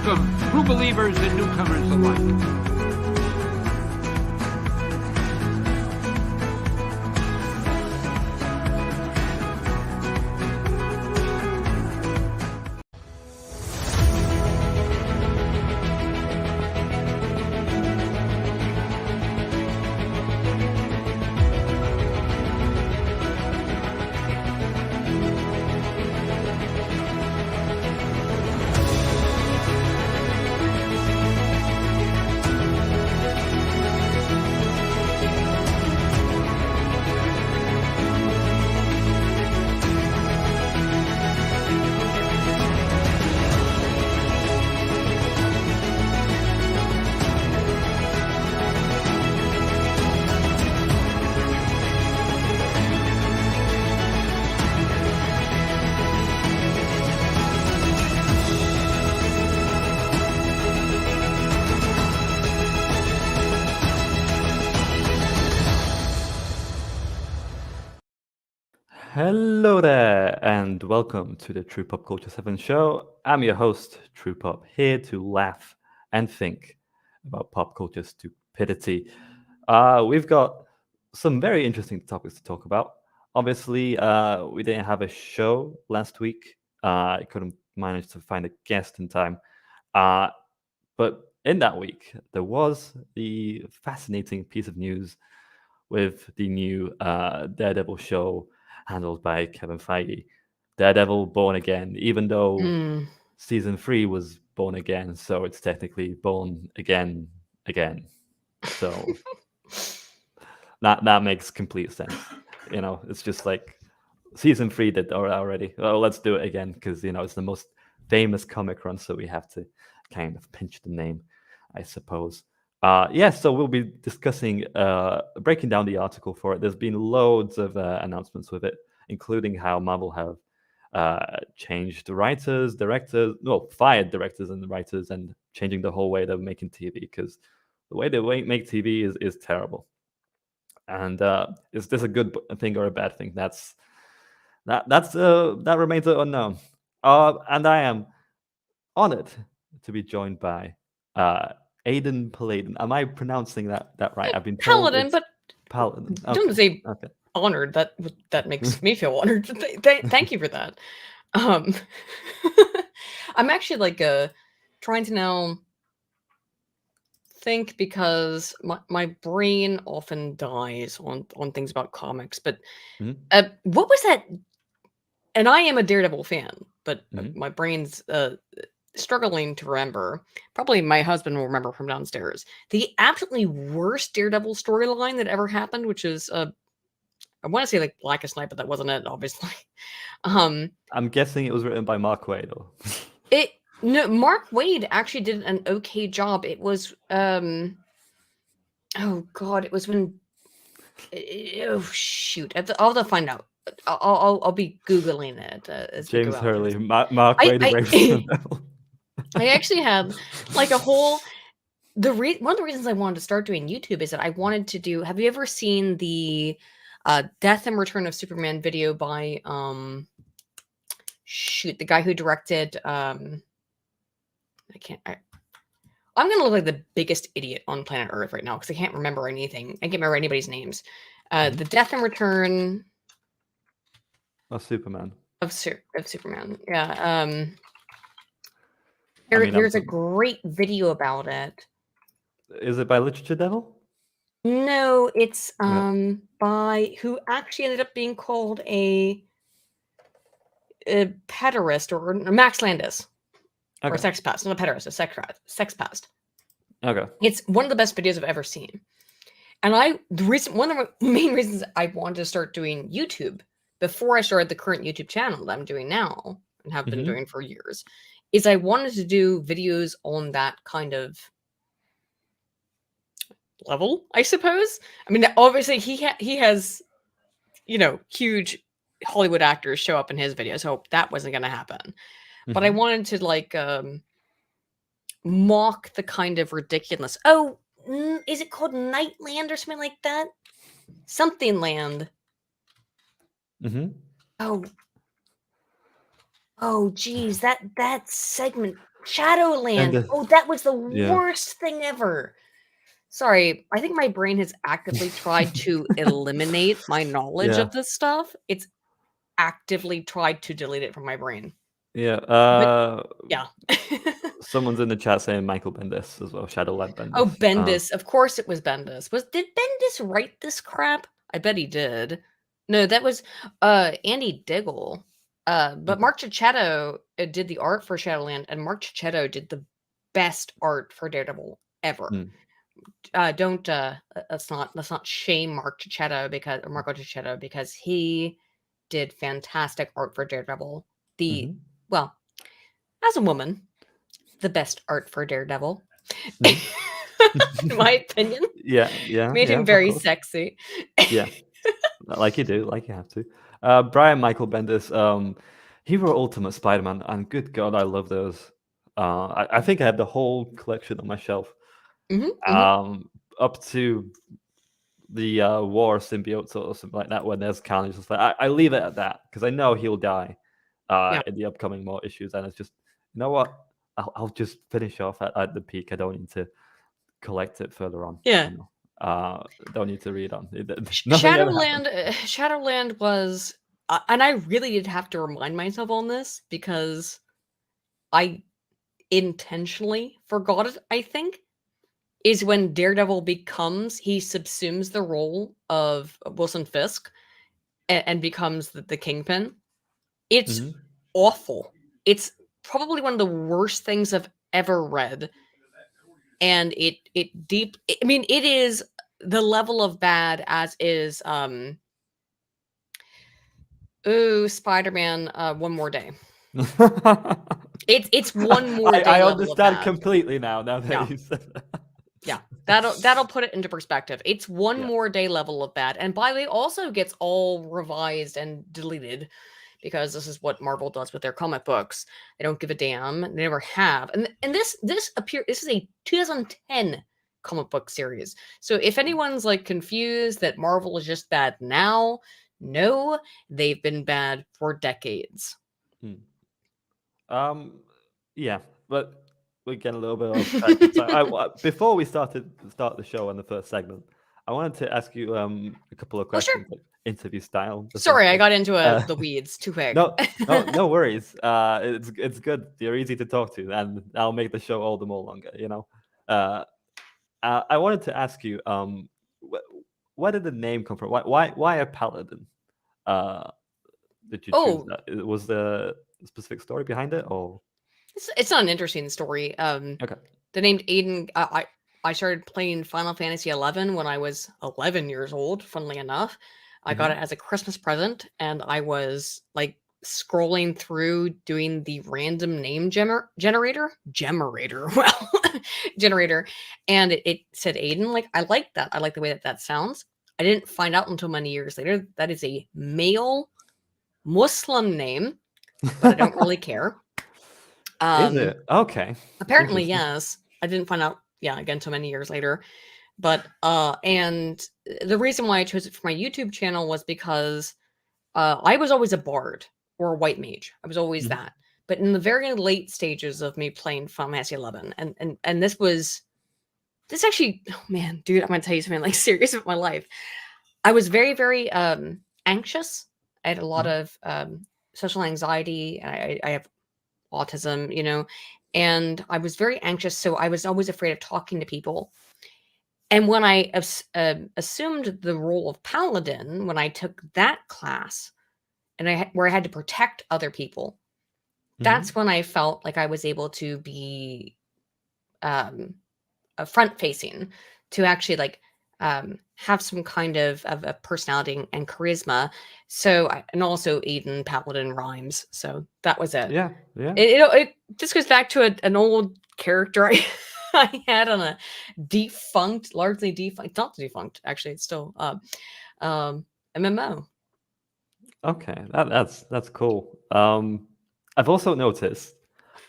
Welcome, true believers and newcomers alike. Hello there, and welcome to the True Pop Culture 7 show. I'm your host, True Pop, here to laugh and think about pop culture stupidity. We've got some very interesting topics to talk about. Obviously, we didn't have a show last week. I couldn't manage to find a guest in time. But in that week, there was the fascinating piece of news with the new Daredevil show handled by Kevin Feige. Daredevil Born Again, even though season 3 was Born Again, so it's technically Born Again. So that makes complete sense. It's just like season 3 did already. Well, let's do it again because it's the most famous comic run, so we have to kind of pinch the name, I suppose. So we'll be discussing, breaking down the article for it. There's been loads of announcements with it, including how Marvel have changed writers, directors, fired directors and writers, and changing the whole way they're making TV, because the way they make TV is terrible. And is this a good thing or a bad thing? That remains unknown. And I am honored to be joined by Aydin Paladin. Am I pronouncing that right? I've been told Paladin, but Paladin. don't say honored. That makes me feel honored. Thank you for that. I'm actually trying to now think, because my brain often dies on things about comics. But what was that? And I am a Daredevil fan, but my brain's struggling to remember. Probably my husband will remember from downstairs. The absolutely worst Daredevil storyline that ever happened, which is I want to say like Blackest Night, but that wasn't it, obviously. I'm guessing it was written by Mark Waid. No, Mark Waid actually did an okay job. It was oh god, it was when oh shoot, I'll have to find out. I'll be googling it as James we go out. Hurley, Mark Waid. I actually had like a whole. One of the reasons I wanted to start doing YouTube is that I wanted to do. Have you ever seen the Death and Return of Superman video by the guy who directed I'm gonna look like the biggest idiot on planet Earth right now because I can't remember anything. I can't remember anybody's names. The Death and Return of Superman. Of Superman. Yeah. There's a great video about it. Is it by Literature Devil? No, it's by who actually ended up being called a pederast or Max Landis. Okay. Or sex past, not a pederast, a sex past. Okay. It's one of the best videos I've ever seen. And one of the main reasons I wanted to start doing YouTube before I started the current YouTube channel that I'm doing now and have been doing for years is I wanted to do videos on that kind of level, I suppose. I mean, obviously he has, huge Hollywood actors show up in his videos, so that wasn't going to happen. But I wanted to mock the kind of ridiculous. Oh, is it called Nightland or something like that? Something Land. Oh, geez, that segment Shadowland. And Oh, that was the yeah. worst thing ever. Sorry, I think my brain has actively tried to eliminate my knowledge Yeah. of this stuff. It's actively tried to delete it from my brain. Yeah. Yeah. Someone's in the chat saying Michael Bendis as well. Shadowland Bendis. Oh, Bendis. Of course it was Bendis. Did Bendis write this crap? I bet he did. No, that was Andy Diggle. But Mark Cicchetto did the art for Shadowland, and Mark Cicchetto did the best art for Daredevil ever. Let's not shame Marco Cicchetto because he did fantastic art for Daredevil. Well, as a woman, the best art for Daredevil. In my opinion. Yeah. Made him very sexy. Yeah. Like you do, like you have to. Brian Michael Bendis, he wrote Ultimate Spider-Man, and good God, I love those. I think I have the whole collection on my shelf. Up to the War Symbiotes or something like that, when there's Carnage. I leave it at that because I know he'll die in the upcoming more issues, and it's just, you know what? I'll just finish off at the peak. I don't need to collect it further on. Yeah. You know? Don't need to read on. Shadowland was, and I really did have to remind myself on this because I intentionally forgot it, I think, is when Daredevil he subsumes the role of Wilson Fisk and becomes the Kingpin. It's awful. It's probably one of the worst things I've ever read. And it is the level of bad as is Spider-Man One More Day. It's one more day. I understand completely now that you said that. Yeah, that'll put it into perspective. It's one more day level of bad, and by the way, also gets all revised and deleted because this is what Marvel does with their comic books. They don't give a damn. They never have. And this is a 2010 comic book series. So if anyone's like confused that Marvel is just bad now, no, they've been bad for decades. Yeah, but we get a little bit off track. So before we start the show on the first segment, I wanted to ask you a couple of questions, like interview style. Sorry, I got into the weeds too quick. No worries. It's good. You're easy to talk to, and I'll make the show all the more longer. You know. I wanted to ask you, where did the name come from? Why a paladin? Did you choose that? Was there a specific story behind it, or? It's not an interesting story. Okay. The name Aydin. I started playing Final Fantasy 11 when I was 11 years old. Funnily enough, I got it as a Christmas present, and I was like scrolling through doing the random name generator, and it said Aydin. Like, I like that. I like the way that sounds. I didn't find out until many years later that is a male Muslim name, but I don't really care. Is it? Okay. Apparently, yes. I didn't find out, again, so many years later. But, and the reason why I chose it for my YouTube channel was because I was always a bard or a white mage. I was always that. But in the very late stages of me playing Final Fantasy 11, and this actually, oh man, dude, I'm going to tell you something like serious about my life. I was very, very anxious. I had a lot of social anxiety. I have autism, and I was very anxious. So I was always afraid of talking to people. And when I assumed the role of paladin, when I took that class and where I had to protect other people, that's when I felt like I was able to be front facing, to actually like have some kind of a personality and charisma. So, and also Aydin Paladin rhymes. So that was it. Yeah. It just goes back to an old character I had on a largely defunct, not defunct, actually, it's still MMO. Okay, that's cool. I've also noticed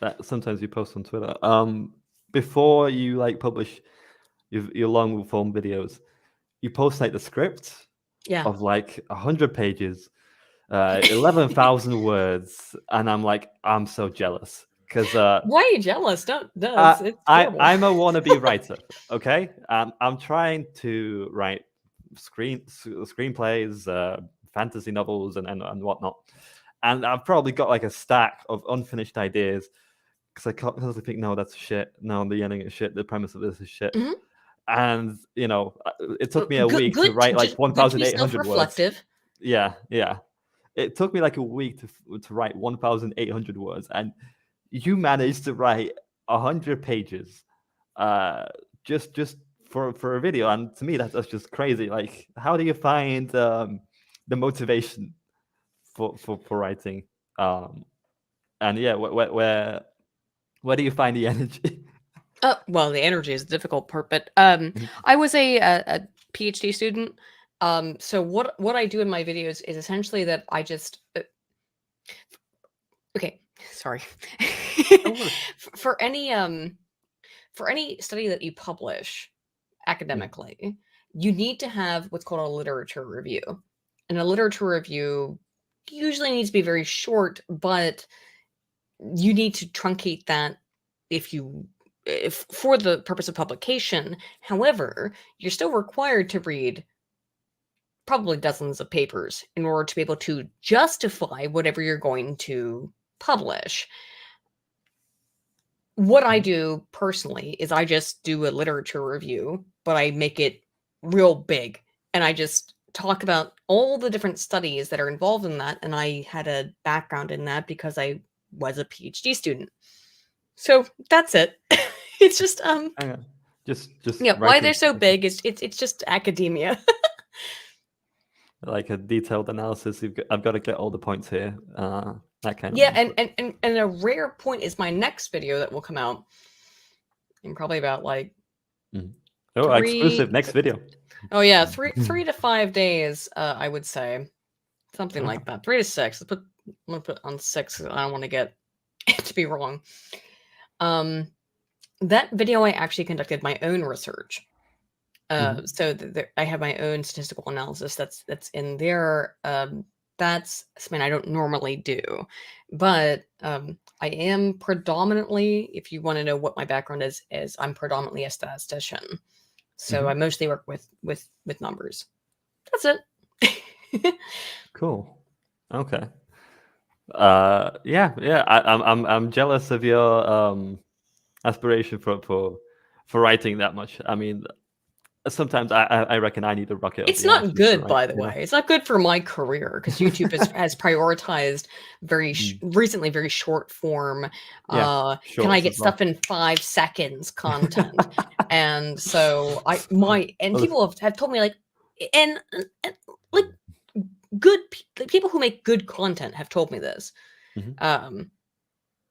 that sometimes you post on Twitter, before you like publish your long form videos, you post like the script of like 100 pages, 11,000 words, and I'm so jealous. because why are you jealous? No, it's horrible. I'm a wannabe writer. Okay, I'm trying to write screenplays, fantasy novels, and whatnot. And I've probably got like a stack of unfinished ideas because I constantly think, no, that's shit. No, the ending is shit. The premise of this is shit. Mhm. And it took me a Good, week to good, write like just good to be 1,800 words. self-reflective. Yeah. It took me like a week to write 1,800 words, and you managed to write 100 pages, just for a video. And to me, that's just crazy. Like, how do you find the motivation for writing? And yeah, where do you find the energy? Well, the energy is the difficult part, but Mhm. I was a PhD student. So what I do in my videos is essentially that I just okay, sorry. For any study that you publish academically, you need to have what's called a literature review. And a literature review usually needs to be very short, but you need to truncate that if for the purpose of publication. However, you're still required to read probably dozens of papers in order to be able to justify whatever you're going to publish. What I do personally is I just do a literature review, but I make it real big, and I just talk about all the different studies that are involved in that, and I had a background in that because I was a PhD student. So that's it. It's just just yeah, why writing they're so big is it's just academia. like a detailed analysis. I've got to get all the points here. That kind Yeah, of and a rare point is my next video that will come out in probably about like exclusive next video. Oh yeah, 3 to 5 days, I would say. Something like that. 3 to 6. I'm gonna put on 6 because I don't want to get it to be wrong. That video I actually conducted my own research. So I have my own statistical analysis that's in there. That's something I don't normally do, but I am predominantly, if you want to know what my background is I'm predominantly a statistician. So I mostly work with numbers. That's it. Cool. Okay. Yeah. I'm jealous of your aspiration for writing that much. I mean, sometimes I reckon I need a rocket up It's the arse not just to good, write, by the way. It's not good for my career because YouTube has prioritized recently very short form. Can I shorts get as well. stuff in 5 seconds content? And so people have told me like, and like good people who make good content have told me this.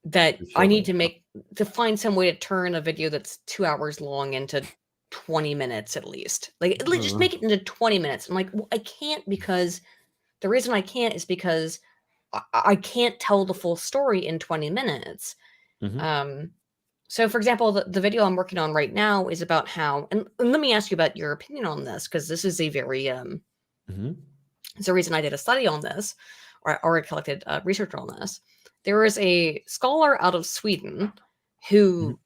That I need to find some way to turn a video that's 2 hours long into 20 minutes at least. Like just make it into 20 minutes. I'm like, well, I can't, because the reason I can't is because I can't tell the full story in 20 minutes. So for example, the video I'm working on right now is about how, and let me ask you about your opinion on this, because this is a very it's the reason I did a study on this, or I collected research on this. There is a scholar out of Sweden who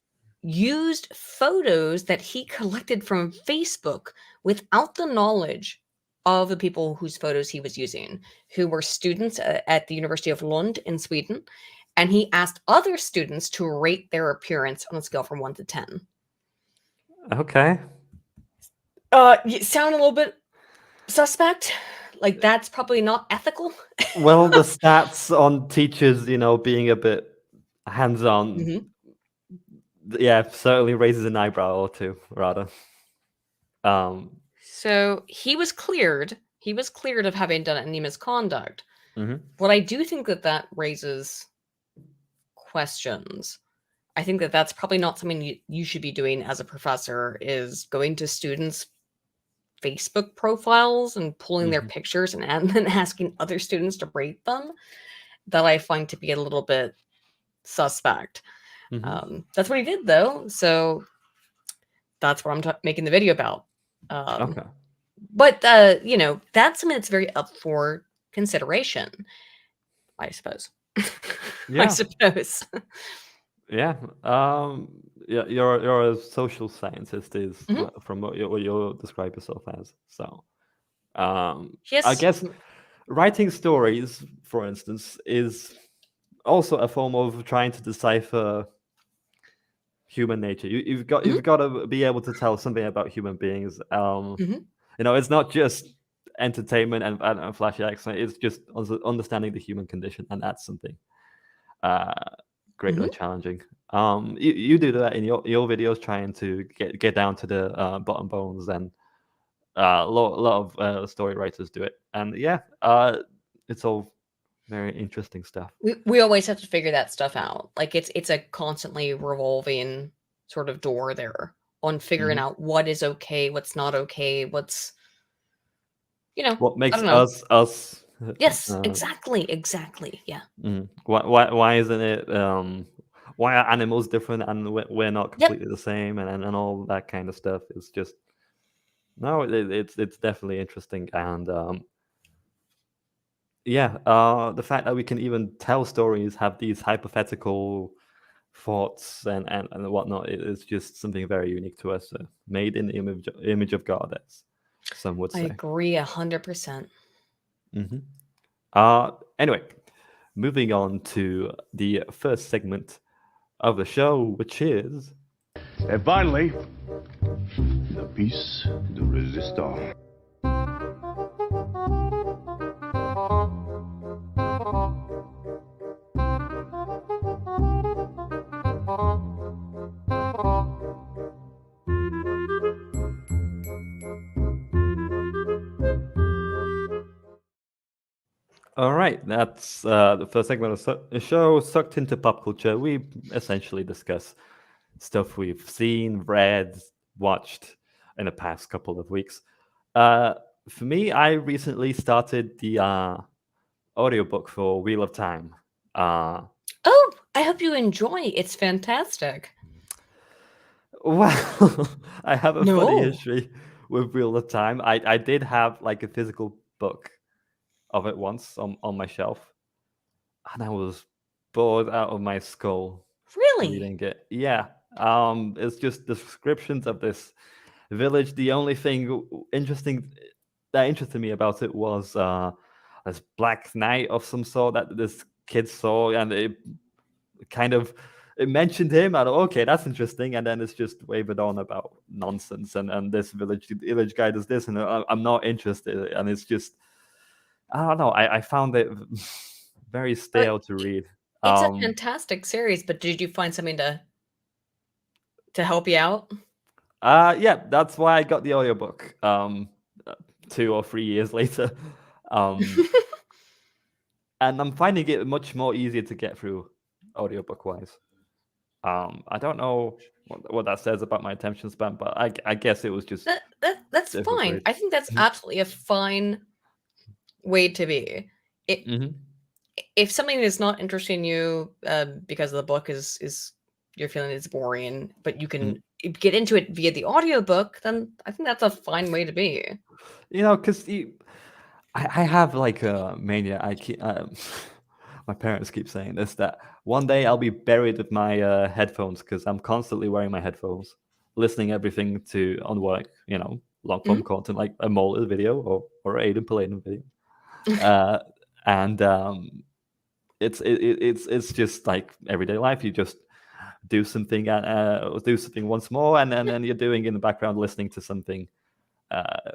used photos that he collected from Facebook without the knowledge of the people whose photos he was using, who were students at the University of Lund in Sweden. And he asked other students to rate their appearance on a scale from 1 to 10. Okay. You sound a little bit suspect. Like, that's probably not ethical. Well, the stats on teachers, being a bit hands-on, yeah, certainly raises an eyebrow or two, rather. So he was cleared. He was cleared of having done any misconduct. What I do think that raises questions. I think that's probably not something you should be doing as a professor, is going to students' Facebook profiles and pulling their pictures and then asking other students to rate them. That I find to be a little bit suspect. That's what he did, though. So that's what I'm making the video about. Okay. But that's something that's very up for consideration, I suppose. Yeah. I suppose. Yeah. Yeah. You're a social scientist, is Mhm. from what you describe yourself as. So, I Yes. guess writing stories, for instance, is also a form of trying to decipher human nature. You've Mhm. got to be able to tell something about human beings. Mhm. It's not just entertainment and flashy action. It's just understanding the human condition, and that's something uh, greatly Mhm. challenging. You do that in your videos, trying to get down to the bottom bones, and a lot of story writers do it, and yeah, it's all very interesting stuff. We always have to figure that stuff out. Like it's a constantly revolving sort of door there on figuring Hmm. out what is okay, what's not okay, what's What I makes don't know. us? Yes, Uh, exactly, exactly. Yeah. why isn't it? Why are animals different and we're not Yep. completely the same, and all that kind of stuff? It's just no, it's definitely interesting, and yeah, the fact that we can even tell stories, have these hypothetical thoughts and whatnot, it is just something very unique to us, made in the image of God, as some would I say. agree 100%. Hmm. Anyway, moving on to the first segment of the show, which is And finally, the piece de resistance. all right. That's the first segment of the show, sucked into pop culture. We essentially discuss stuff we've seen, read, watched in the past couple of weeks. Uh, for me, I recently started the audiobook for Wheel of Time. Uh, Oh, I hope you enjoy. It's fantastic. well, I have a funny No. history with Wheel of Time. I did have like a physical book of it once on my shelf, and I was bored out of my skull Really? reading it. Yeah, it's just descriptions of this village. The only thing interesting that interested me about it was this black knight of some sort that this kid saw, and it mentioned him. I thought, okay, that's interesting, and then it's just wavered on about nonsense, and this village guy does this, and I'm not interested, and it's just I don't know. I found it very Uh, stale to i- read. it's a Um, fantastic series, but did you find something to help you out? yeah, that's why I got the audiobook. 2 or 3 years later, um, and I'm finding it much more easier to get through audiobook wise. I don't know what that says about my attention span, but I guess it was just That's different for fine. it. I think that's absolutely a fine way to be. It Hmm. if something is not interesting you because the book is you're feeling it's boring, but you Hmm. can get into it via the audiobook, then I think that's a fine way to be. Because I have like a mania. I keep my parents keep saying this, that one day I'll be buried with my headphones because I'm constantly wearing my headphones, listening everything to on work. Long form Mhm. content like a Molar video or Aydin Paladin video, uh, and it's just like everyday life. You just do something once more, and then you're doing in the background listening to something.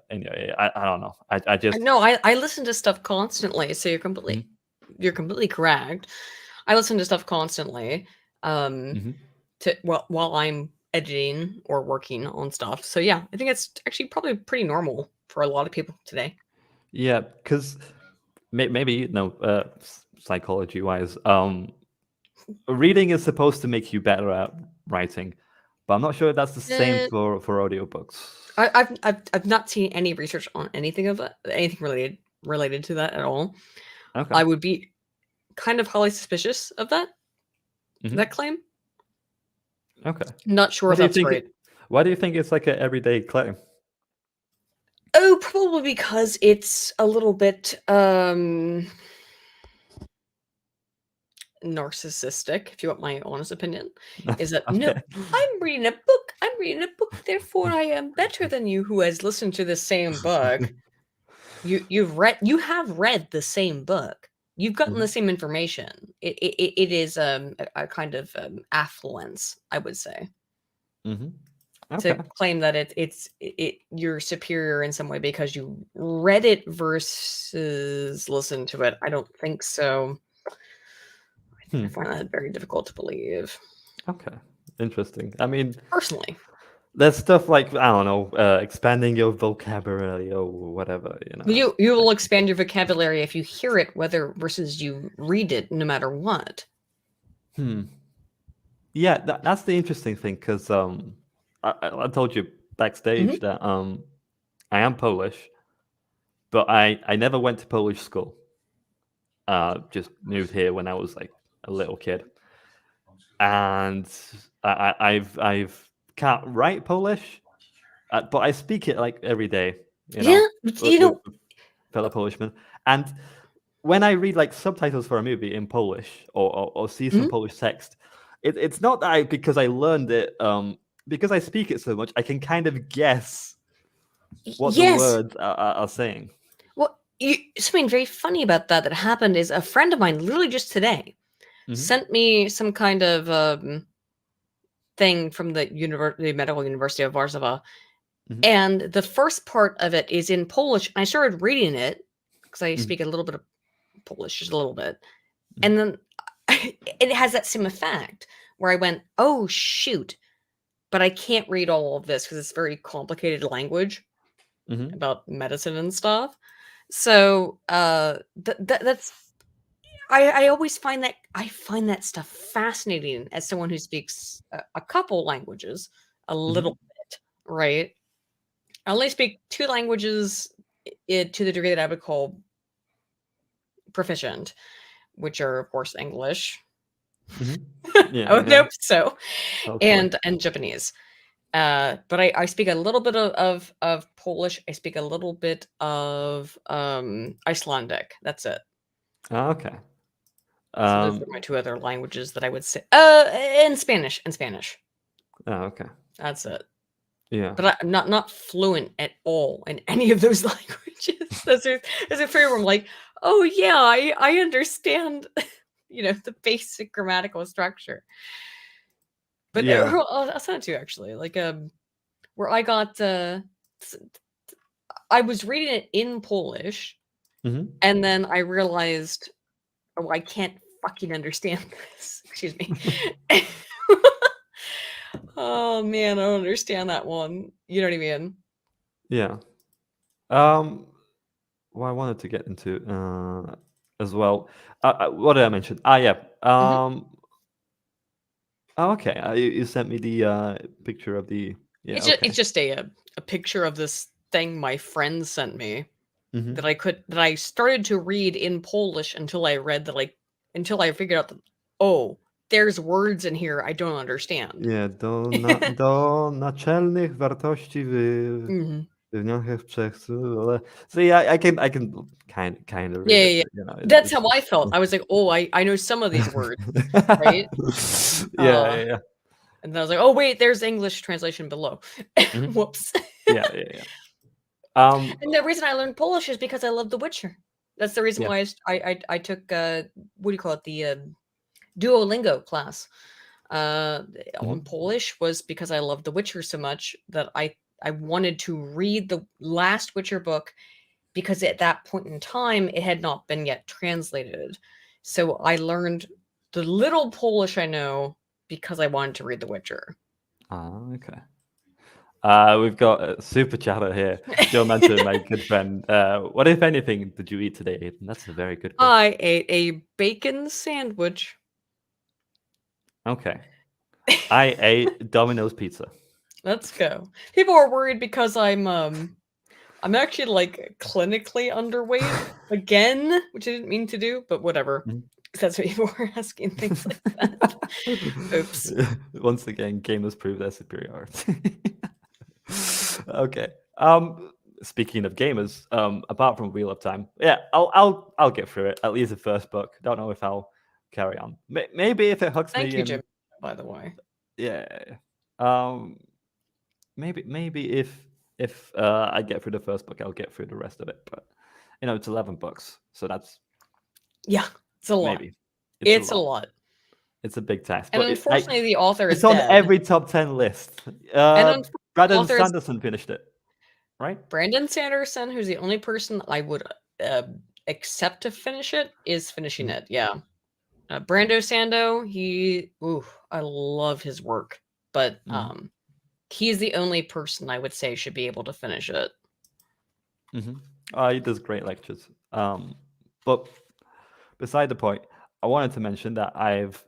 Anyway, I don't know. I I just. know I listen to stuff constantly, so you're completely correct. I listen to stuff constantly um Mhm. to while I'm editing or working on stuff. So yeah, I think it's actually probably pretty normal for a lot of people today. Yeah, because maybe no, psychology wise, reading is supposed to make you better at writing, but I'm not sure if that's the same Uh, for audiobooks. I've not seen any research on anything of that, anything related to that at all. Okay. I would be kind of highly suspicious of that Hmm. claim. Okay. Not sure Why if do you that's think right. it? Why do you think it's like an everyday claim? Oh, probably because it's a little bit narcissistic, if you want my honest opinion, is that Okay. no, I'm reading a book. I'm reading a book, therefore I am better than you who has listened to the same book. You have read the same book. You've gotten the same information. It is a kind of affluence, I would say. Okay. To claim that you're superior in some way because you read it versus listened to it. I don't think so. I find that very difficult to believe. Okay. Interesting. I mean, personally, there's stuff like, I don't know, expanding your vocabulary or whatever, you know. you will expand your vocabulary if you hear it, whether versus you read it, no matter what. Yeah, that's the interesting thing, because I told you backstage that I am Polish, but I never went to Polish school. Just moved here when I was like a little kid, and I've can't write Polish, but I speak it like every day. With fellow Polishmen, and when I read like subtitles for a movie in Polish or see some Polish text, it's not that because I learned it, because I speak it so much, I can kind of guess what the words are saying. Well, something very funny about that happened is a friend of mine, literally just today, sent me some kind of thing from the Medical University of Warsaw, and the first part of it is in Polish. And I started reading it because I speak a little bit of Polish, just a little bit, and then it has that same effect where I went, "Oh shoot!" But I can't read all of this because it's very complicated language about medicine and stuff. So that's I always find that stuff fascinating as someone who speaks a couple languages, a little bit, right? I only speak 2 languages to the degree that I would call proficient, which are of course English. Yeah, I would hope so, hopefully. and Japanese. But I speak a little bit of Polish. I speak a little bit of Icelandic. That's it. Oh, okay. So those are my 2 other languages that I would say. And Spanish. Oh, okay. That's it. Yeah. But I'm not fluent at all in any of those languages. There's a few where I'm like, oh yeah, I understand, the basic grammatical structure. But Yeah. I'll send it to you actually. Like where I got I was reading it in Polish, and then I realized, oh, I can't fucking understand this. Excuse me. Oh man, I don't understand that one. You know what I mean? Yeah. What I wanted to get into as well. What did I mention? Yeah. Oh, okay. You sent me the picture of the. Yeah. It's just a picture of this thing my friend sent me that I started to read in Polish until I figured out that, oh, there's words in here I don't understand. Yeah, do naczelnych wartości wewnętrznych wszechstworzonych. So yeah, I can kind of read it. Yeah. That's how I felt. I was like, oh, I know some of these words, right? Yeah. And then I was like, oh wait, there's English translation below. Whoops. Yeah. And the reason I learned Polish is because I love The Witcher. That's the reason why I took what do you call it, the Duolingo class on Polish, was because I loved The Witcher so much that I wanted to read the last Witcher book, because at that point in time it had not been yet translated. So I learned the little Polish I know because I wanted to read The Witcher. Okay. We've got a super chatter here. Joe mentioned my good friend. What, if anything, did you eat today, Aydin? That's a very good question. I ate a bacon sandwich. Okay. I ate Domino's pizza. Let's go. People are worried because I'm actually like clinically underweight again, which I didn't mean to do, but whatever. That's what people were asking, things like that. Oops. Once again, gamers prove their superiority. Okay. Speaking of gamers, apart from Wheel of Time, yeah, I'll get through it. At least the first book. Don't know if I'll carry on. Maybe if it hooks Thank me you, in, Jim, by the way. yeah. Maybe if I get through the first book, I'll get through the rest of it. But it's 11 books, so that's Yeah, it's a lot. maybe It's a lot. It's a big task. And But unfortunately, the author is it's on dead. every top 10 list. And Brandon Sanderson finished it, right? Brandon Sanderson, who's the only person I would accept to finish it, is finishing it. Yeah. Brando Sando, I love his work, but he's the only person I would say should be able to finish it. He does great lectures. But beside the point, I wanted to mention that I've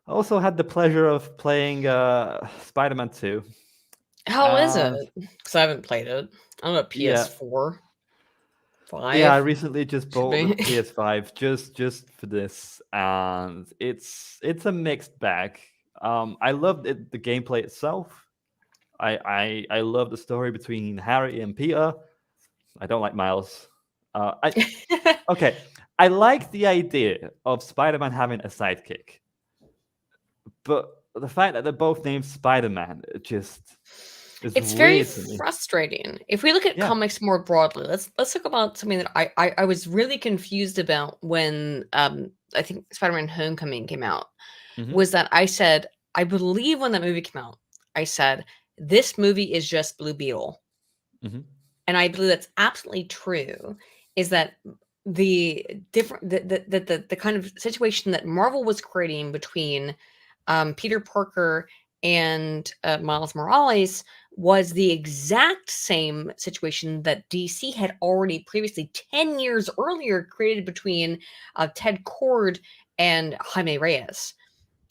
also had the pleasure of playing Spider-Man 2. How is it? Because I haven't played it. I don't know, PS4. 5? Yeah, I recently just bought the PS5 just for this, and it's a mixed bag. I loved it, the gameplay itself. I love the story between Harry and Peter. I don't like Miles. Okay, I like the idea of Spider-Man having a sidekick, but the fact that they're both named Spider-Man, it's very frustrating. If we look at comics more broadly, let's talk about something that I was really confused about when I think Spider-Man Homecoming came out. Was that I said, I believe when that movie came out, I said, this movie is just Blue Beetle. And I believe that's absolutely true, is that the different the kind of situation that Marvel was creating between Peter Parker and Miles Morales was the exact same situation that DC had already previously 10 years earlier created between Ted Kord and Jaime Reyes.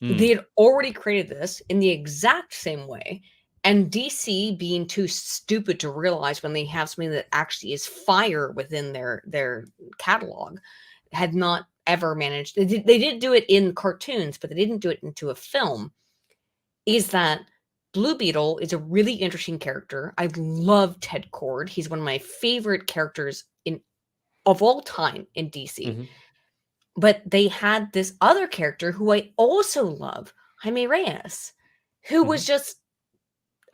They had already created this in the exact same way. And DC, being too stupid to realize when they have something that actually is fire within their catalog, had not ever managed. They did do it in cartoons, but they didn't do it into a film. Is that Blue Beetle is a really interesting character. I love Ted Kord. He's one of my favorite characters of all time in DC. But they had this other character who I also love, Jaime Reyes, who was just,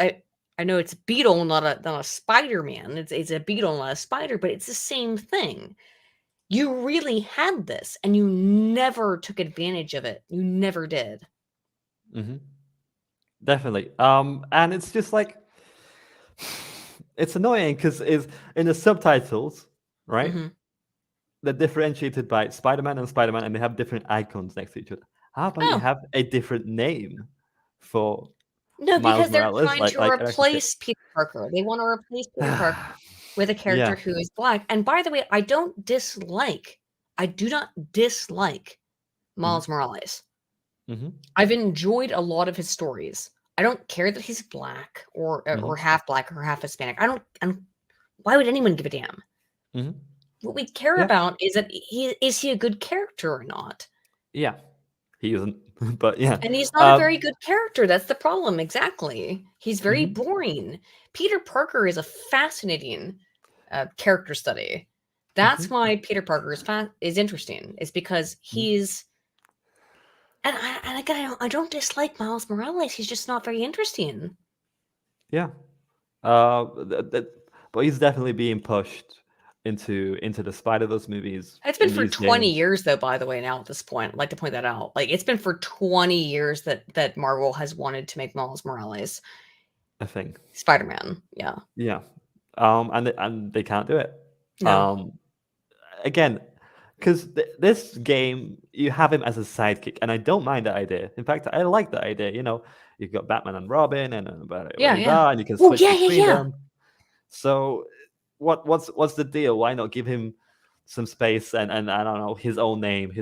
I know it's a beetle, not a Spider-Man. It's a beetle, not a spider, but it's the same thing. You really had this, and you never took advantage of it. You never did. Definitely. And it's just like, it's annoying because it's in the subtitles, right? They're differentiated by Spider-Man and Spider-Man, and they have different icons next to each other. How about you have a different name for No, Miles because they're Morales, trying to replace Peter Parker. They want to replace Peter Parker with a character who is black. And by the way, I do not dislike Miles Morales. I've enjoyed a lot of his stories. I don't care that he's black or half black or half Hispanic. I don't. Why would anyone give a damn? What we care about is that is he a good character or not? Yeah, he isn't. But yeah, and he's not a very good character. That's the problem. Exactly. He's very boring. Peter Parker is a fascinating character study. That's why Peter Parker is interesting. Is because he's. And again, I don't dislike Miles Morales. He's just not very interesting. Yeah, but he's definitely being pushed into the Spider-Verse movies. It's been for 20 years, though. By the way, now at this point, I'd like to point that out. Like it's been for 20 years that Marvel has wanted to make Miles Morales a thing. Spider-Man. Yeah. Yeah. And they can't do it. No. Again. Because this game, you have him as a sidekick, and I don't mind that idea. In fact, I like that idea. You've got Batman and Robin, and and you can switch between them. So, what's the deal? Why not give him some space and I don't know, his own name,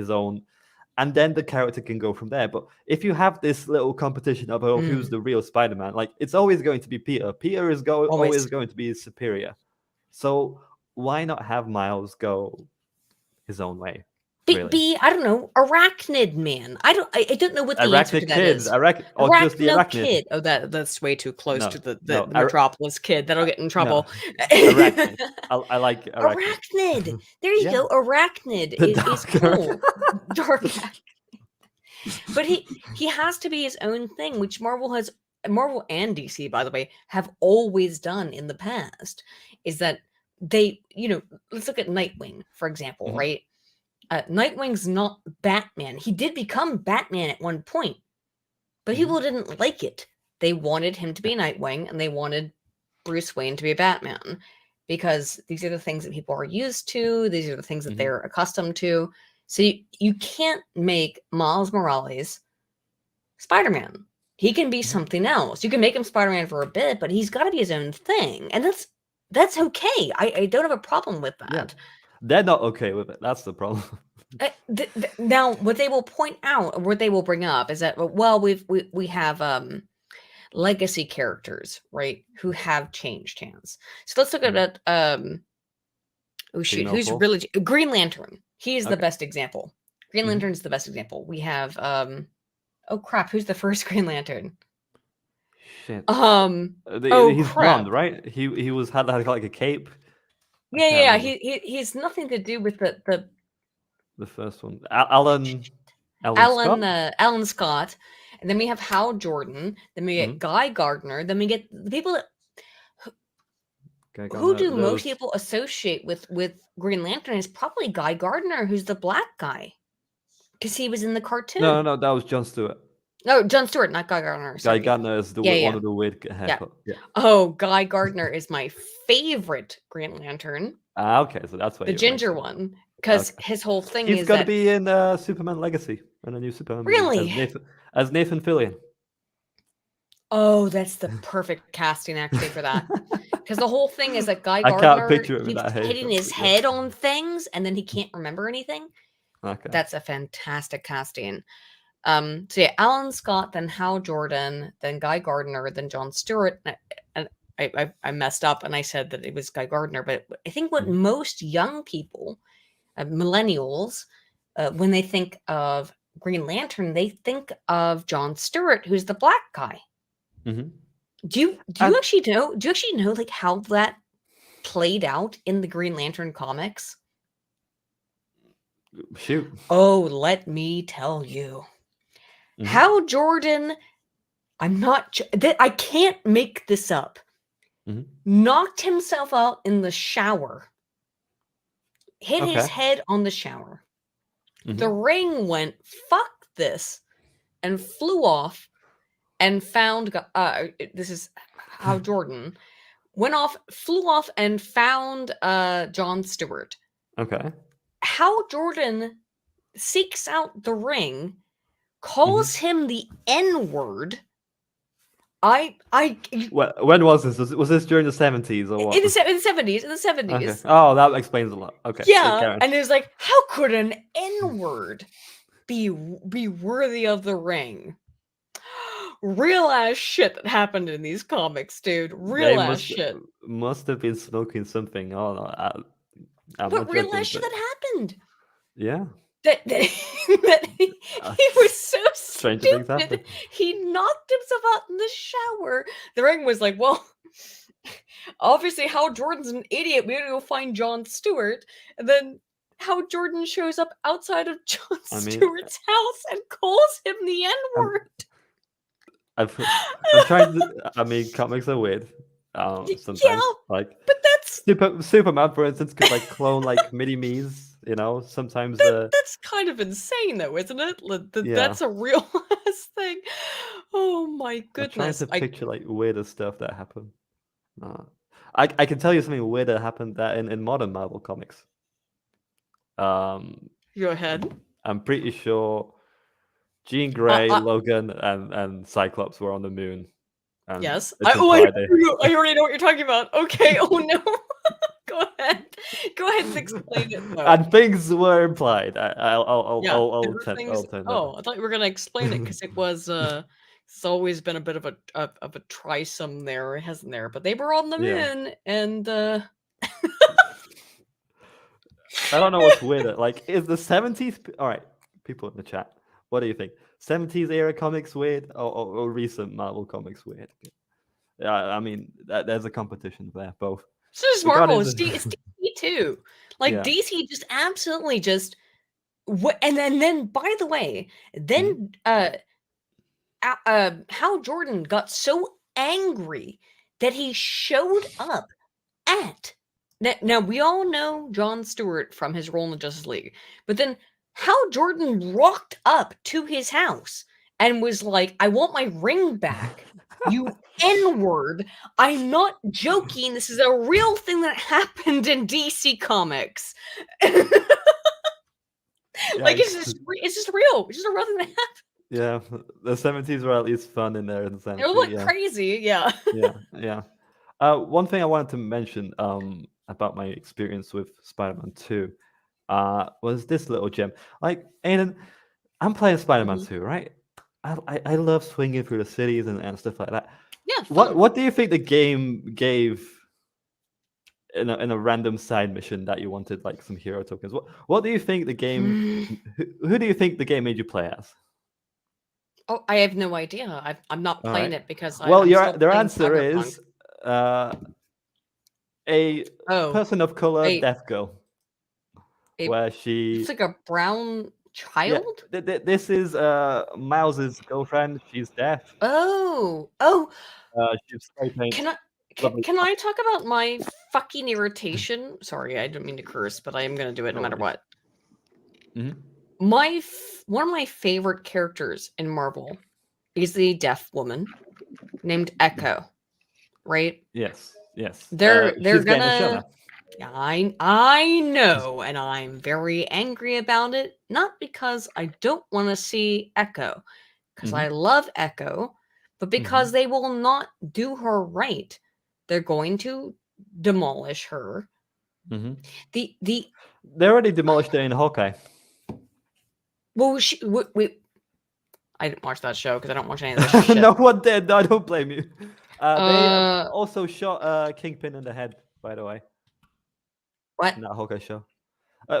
and then the character can go from there. But if you have this little competition of who's the real Spider-Man, like it's always going to be Peter. Peter is always going to be superior. So why not have Miles go his own way? Be I don't know, Arachnid Man. I don't know what the answer to that is. Just the Arachnid Kid. Oh, that's way too close to the Metropolis Kid. That'll get in trouble. No. Arachnid. I like Arachnid. There you go. Arachnid is cool. Dark. But he has to be his own thing, which Marvel and DC, by the way, have always done in the past. Is that they, let's look at Nightwing, for example, right? Nightwing's not Batman. He did become Batman at one point, but people didn't like it. They wanted him to be Nightwing, and they wanted Bruce Wayne to be Batman, because these are the things that people are used to. These are the things that they're accustomed to. So you can't make Miles Morales Spider-Man. He can be something else. You can make him Spider-Man for a bit, but he's got to be his own thing, and that's okay. I don't have a problem with that. Yeah. They're not okay with it. That's the problem. Now, what they will point out, or what they will bring up, is that, well, we have legacy characters, right, who have changed hands. So let's look at oh shoot, who's really Green Lantern. He's the best example. Green Lantern's the best example. We have oh crap, who's the first Green Lantern? Shit. He's blonde, right? He had like a cape. Yeah. He's nothing to do with the first one. Alan Scott. And then we have Hal Jordan. Then we get Guy Gardner. Then we get the people that who do most people associate with Green Lantern is probably Guy Gardner, who's the black guy, because he was in the cartoon. No, that was Jon Stewart. No, Jon Stewart, not Guy Gardner. Sorry. Guy Gardner is one of the weird haircut. Yeah. Oh, Guy Gardner is my favorite Green Lantern. Okay, so that's why the ginger one, because his whole thing he's is going to be in Superman Legacy and a new Superman. Really? As Nathan Fillion. Oh, that's the perfect casting actually for that. Because the whole thing is that Guy Gardner keeps hitting his head on things, and then he can't remember anything. Okay. That's a fantastic casting. So yeah, Alan Scott, then Hal Jordan, then Guy Gardner, then Jon Stewart. And I messed up and I said that it was Guy Gardner, but I think what most young people, millennials, when they think of Green Lantern, they think of Jon Stewart, who's the black guy. Do you actually know? Do you actually know like how that played out in the Green Lantern comics? Shoot! Oh, let me tell you. Hal Jordan, I'm not. I can't make this up. Knocked himself out in the shower. Hit his head on the shower. The ring went, fuck this, and flew off and found, this is Hal Jordan, flew off and found Jon Stewart. Okay. Hal Jordan seeks out the ring, calls him the N-word. When was this? Was this during the 70s or what? In the 70s. In the 70s. Okay. Oh, that explains a lot. Okay. Yeah, and it was like, how could an N-word be worthy of the ring? Real ass shit that happened in these comics, dude. Real ass shit. Must have been smoking something. Oh no. But real ass shit that happened. Yeah. That he was so stupid. He knocked himself out in the shower. The ring was like, well, obviously Hal Jordan's an idiot. We gotta go find Jon Stewart. And then Hal Jordan shows up outside of Jon Stewart's house and calls him the N-word. I'm trying to. Comics are weird. Sometimes, but that's Superman, for instance, could clone mini-me's. Sometimes that's kind of insane, though, isn't it? That's a real ass thing. Oh my goodness! I'm trying to picture weirder stuff that happened. I can tell you something weird that happened in modern Marvel comics. Go ahead. I'm pretty sure Jean Grey, Logan, and Cyclops were on the moon. Yes. I already know what you're talking about. Okay. Oh no. Go ahead and explain it. Though. And things were implied. I'll turn. I thought you were gonna explain it because it was. It's always been a bit of a trisome there, hasn't there? But they were on the moon, and. I don't know what's weirder. Is the 70s? All right, people in the chat, what do you think? 70s era comics weird, or recent Marvel comics weird? Yeah, there's a competition there, both. So is Marvel. It's DC too. DC just absolutely just what? And then by the way, then Hal Jordan got so angry that he showed up at. Now we all know Jon Stewart from his role in the Justice League, but then Hal Jordan rocked up to his house and was like, "I want my ring back, you N-word. I'm not joking. This is a real thing that happened in DC Comics." Like it's just real. It's just a real thing that happened. Yeah, the 70s were at least fun in there in the sense. It was like crazy, yeah. Yeah. One thing I wanted to mention about my experience with Spider-Man 2 was this little gem. Like, Aiden, I'm playing Spider-Man 2, right? I love swinging through the cities and stuff like that. Yeah. What do you think the game gave in a random side mission that you wanted like some hero tokens? What do you think the game? Who do you think the game made you play as? Oh, I have no idea. I'm not playing it because their answer is a person of color, Death Girl, where she. It's like a brown child. Yeah, this is Miles's girlfriend. She's deaf. Oh. She's spray paint. Can I talk about my fucking irritation? Sorry, I don't mean to curse, but I am going to do it no matter what. Mm-hmm. One of my favorite characters in Marvel is the deaf woman named Echo, right? Yes. They're gonna. Yeah, I know, and I'm very angry about it. Not because I don't want to see Echo, because I love Echo, but because they will not do her right. They're going to demolish her. They already demolished her in Hawkeye. Well, I didn't watch that show because I don't watch any of this shit. No one did. No, I don't blame you. They also shot Kingpin in the head, by the way. What? In that Hawkeye show.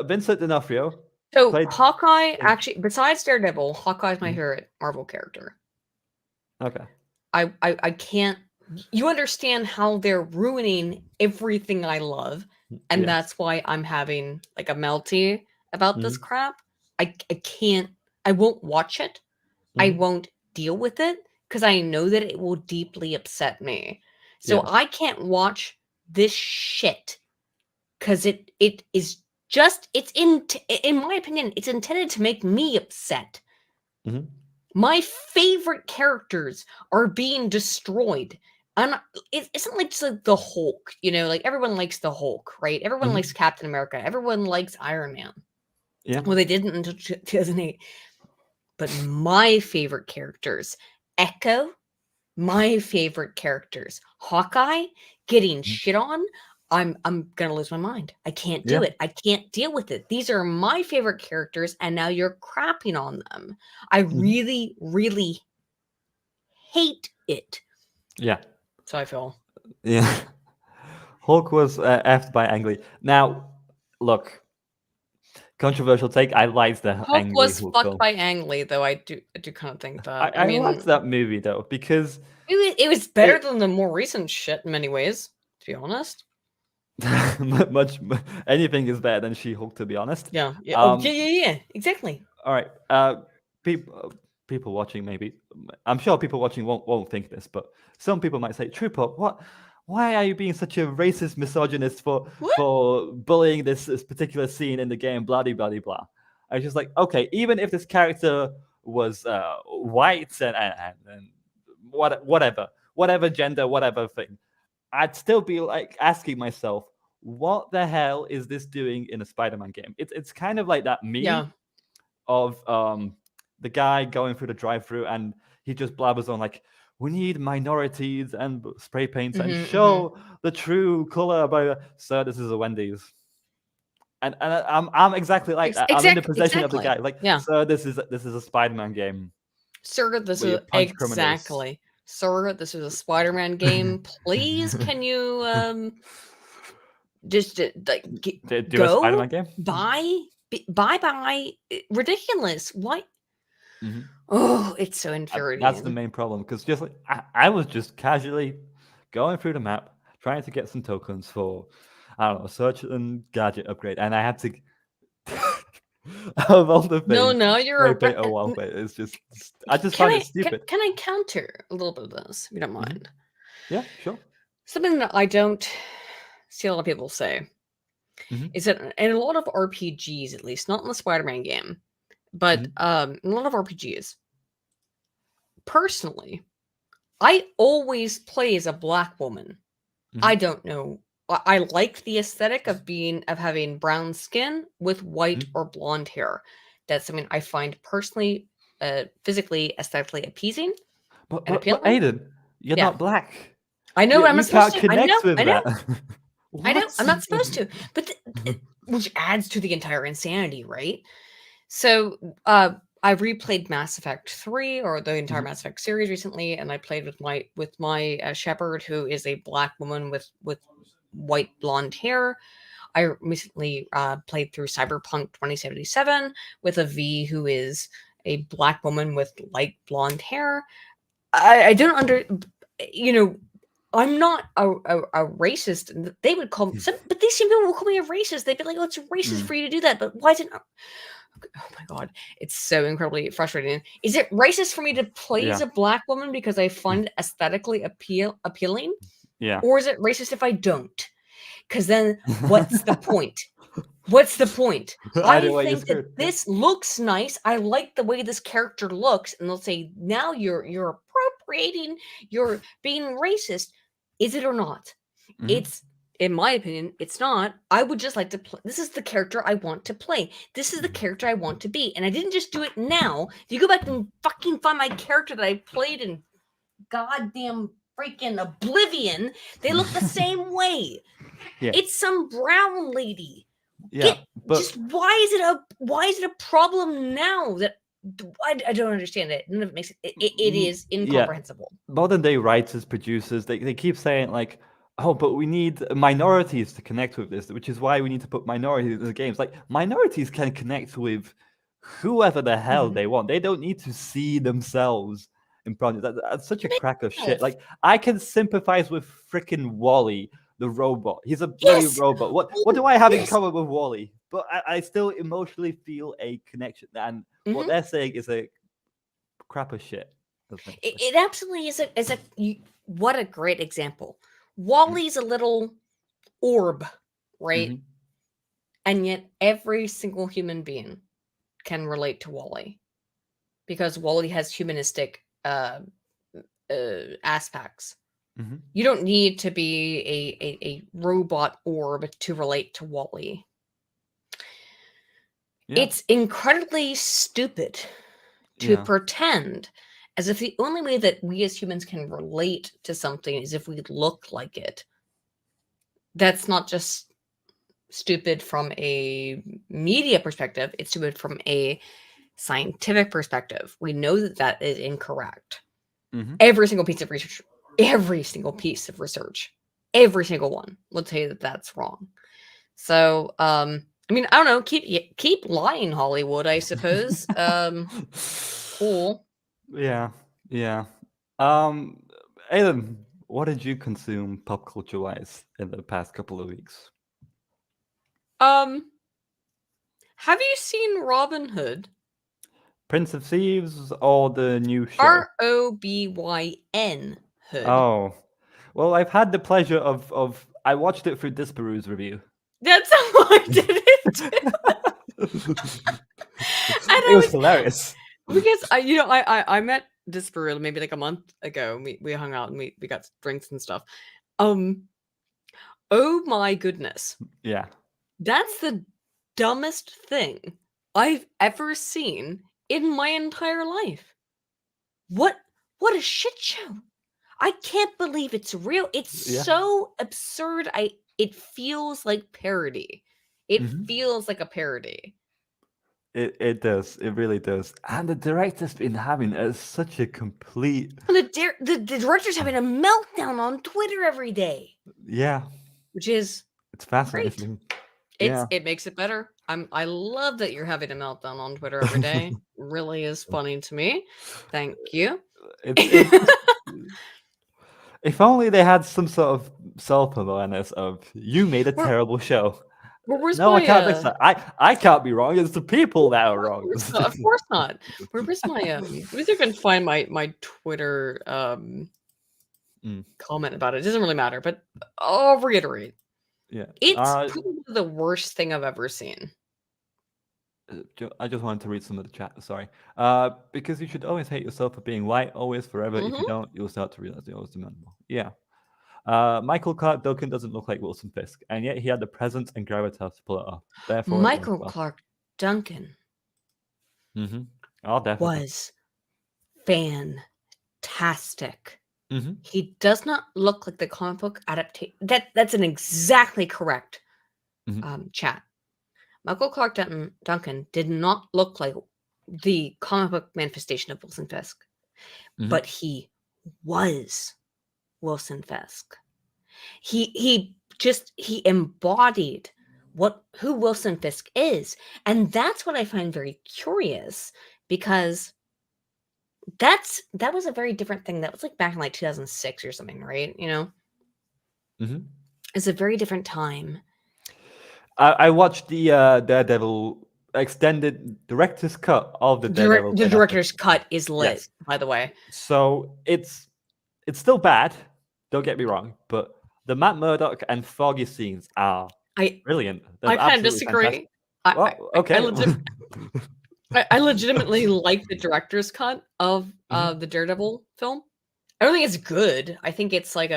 Vincent D'Onofrio. So Hawkeye, actually, besides Daredevil, Hawkeye is my favorite Marvel character. Okay. I can't. You understand how they're ruining everything I love, and that's why I'm having like a melty about this crap. I can't. I won't watch it. I won't deal with it because I know that it will deeply upset me. So I can't watch this shit because it is just in my opinion, it's intended to make me upset. My favorite characters are being destroyed. And it's not like just like the Hulk, like everyone likes the Hulk, right? Everyone likes Captain America. Everyone likes Iron Man. Yeah. Well, they didn't until 2008. But my favorite characters, Echo, my favorite characters, Hawkeye, getting shit on, I'm gonna lose my mind. I can't do it. I can't deal with it. These are my favorite characters, and now you're crapping on them. I really, really hate it. Yeah. So I feel. Yeah. Hulk was effed by Ang Lee. Now, look. Controversial take. I liked the Hulk Ang Lee was Hulk fucked film. by Ang Lee, though. I do kind of think that. I mean, liked that movie though because it was better than the more recent shit in many ways. To be honest, much anything is better than She-Hulk. To be honest. Yeah. Yeah. Exactly. All right. People watching, maybe I'm sure people watching won't think this, but some people might say, "True Pop, what? Why are you being such a racist misogynist for bullying this particular scene in the game? Blah blah blah blah." I was just like, okay, even if this character was white and whatever gender, whatever thing, I'd still be like asking myself, what the hell is this doing in a Spider-Man game? It's kind of like that meme of the guy going through the drive-through and he just blabbers on like, we need minorities and spray paints and show the true color. So this is a Wendy's, and I'm exactly like that. I'm in the possession of the guy. Like, so this is a Spider-Man game. Sir, this is exactly. Sir, this is a Spider-Man game. Please, can you just like do a Spider-Man game? Bye. Ridiculous. Why? Oh, it's so infuriating. That's the main problem, because just like I was just casually going through the map, trying to get some tokens for, I don't know, search and gadget upgrade, and I had to Of all the No, things, no, you're spray paint or wallpaper. It's just, I just find it stupid. Can I counter a little bit of this, if you don't Mhm. mind? Yeah, sure. Something that I don't see a lot of people say Mhm. is that in a lot of RPGs, at least, not in the Spider-Man game, but Mhm. in a lot of RPGs, personally, I always play as a black woman. I Mhm. don't know. I like the aesthetic of having brown skin with white Mhm. or blonde hair. That's something I find personally, physically, aesthetically appeasing But and but but appealing. Aiden, you're Yeah, not black. I know I'm You not supposed can't to. I know, connect with I know, that. I know. What? I'm not supposed to. But which adds to the entire insanity, right? So, I replayed Mass Effect 3 or the entire Mhm. Mass Effect series recently, and I played with my Shepherd, who is a black woman with white blonde hair. I recently played through Cyberpunk 2077 with a V, who is a black woman with light blonde hair. I don't you know, I'm not a racist. They would call me, but these same people will call me a racist. They'd be like, "Oh, it's racist for you to do that." But why is it not? Oh my god, it's so incredibly frustrating. Is it racist for me to play as Yeah. a black woman because I find it aesthetically appealing, Yeah. or is it racist if I don't? Because then, what's the point? What's the point? Either I way, you're think that screwed. Yeah. this looks nice. I like the way this character looks, and they'll say, "Now you're appropriating. You're being racist." Is it or not? Mhm. It's, in my opinion, it's not. I would just like to play. This is the character I want to play. This is the character I want to be, and I didn't just do it now. If you go back and fucking find my character that I played in goddamn freaking Oblivion, they look the same way. Yeah. It's some brown lady. Yeah. But Why is it a problem now that I don't understand it. None of it makes it. It is yeah, incomprehensible. modern day writers, producers, they keep saying like, oh, but we need minorities to connect with this, which is why we need to put minorities in the games. Like minorities can connect with whoever the hell they want. They don't need to see themselves in projects. That's such a crack of shit. Like I can sympathize with freaking Wally, the robot. He's a bloody Yes. robot. What do I have in Yes. common with Wally? But I still emotionally feel a connection, and what they're saying is a crap of shit. It absolutely is what a great example. Wally's a little orb, right? Mhm. And yet every single human being can relate to Wally because Wally has humanistic aspects. Mhm. You don't need to be a robot orb to relate to Wally. Yeah. It's incredibly stupid to Yeah. pretend as if the only way that we as humans can relate to something is if we look like it. That's not just stupid from a media perspective, it's stupid from a scientific perspective. We know that that is incorrect. Mhm. Every single piece of research, every single one will tell you that that's wrong. So, I mean, I don't know. Keep lying, Hollywood. I suppose. Cool. Yeah. Yeah. Aiden, what did you consume pop culture wise in the past couple of weeks? Have you seen Robin Hood? Prince of Thieves or the new show? Robyn Hood. Oh, well, I've had the pleasure of I watched it through Disparu's review. That's how I did it too. It was hilarious. Because I met Disparu maybe like a month ago. We hung out and we got drinks and stuff. Oh my goodness. Yeah. That's the dumbest thing I've ever seen in my entire life. What a shit show. I can't believe it's real. It's so absurd. It feels like parody. It feels like a parody. It does. It really does. And the director's been having such a complete. The director's having a meltdown on Twitter every day. Yeah. Which is it's fascinating. Great. It makes it better. I love that you're having a meltdown on Twitter every day. Really is funny to me. Thank you. If only they had some sort of self-awareness of you made a terrible show. Where's No, my, I can't fix that. I can't be wrong. It's the people that are Of wrong. course not. Of course not. Where is my let me see if I can find my Twitter comment about it. It doesn't really matter, but I'll reiterate. Yeah. It's probably the worst thing I've ever seen. I just wanted to read some of the chat. Sorry. Because you should always hate yourself for being white, always, forever. If you don't, you'll start to realize you're always demandable. Yeah. Michael Clark Duncan doesn't look like Wilson Fisk, and yet he had the presence and gravitas to pull it off. Therefore, Michael Clark Duncan Oh, definitely. was fantastic. Mm-hmm. He does not look like the comic book adaptation. That's an exactly correct chat. Michael Clark Duncan did not look like the comic book manifestation of Wilson Fisk, but he was Wilson Fisk. He embodied who Wilson Fisk is, and that's what I find very curious, because that was a very different thing. That was like back in like 2006 or something, right? You know, it's a very different time. I watched the Daredevil extended director's cut of the Daredevil. The director's cut is lit, by the way. So it's still bad. Don't get me wrong, but the Matt Murdock and Foggy scenes are brilliant. I kind of disagree. I legitimately like the director's cut of the Daredevil film. I don't think it's good. I think it's like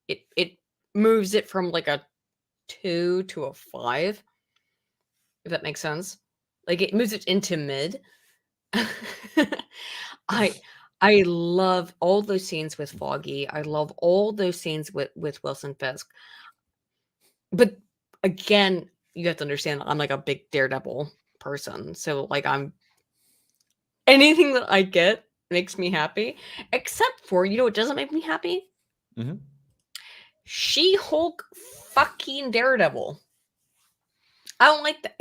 it moves it from like a 2 to a 5, if that makes sense. Like it moves it into mid. I love all those scenes with Foggy. I love all those scenes with Wilson Fisk. But again, you have to understand I'm like a big Daredevil person. So like anything that I get makes me happy. Except for, you know what doesn't make me happy? She-Hulk fucking Daredevil. I don't like that.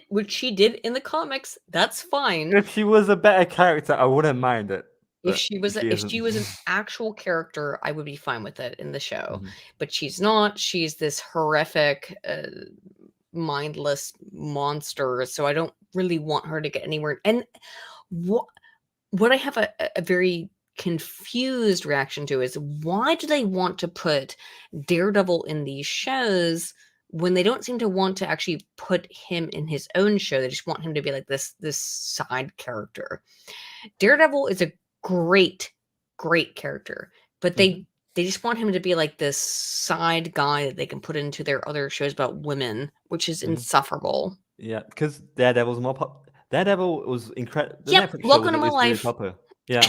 What she did in the comics, that's fine. If she was a better character, I wouldn't mind it. If she was an actual character, I would be fine with it in the show. But she's not. She's this horrific, mindless monster. So I don't really want her to get anywhere. And what I have a very confused reaction to is, why do they want to put Daredevil in these shows when they don't seem to want to actually put him in his own show? They just want him to be like this side character. Daredevil is a great character, but they just want him to be like this side guy that they can put into their other shows about women, which is insufferable. Yeah, because Daredevil's more Daredevil was incredible. Yep, welcome to my life. Yeah.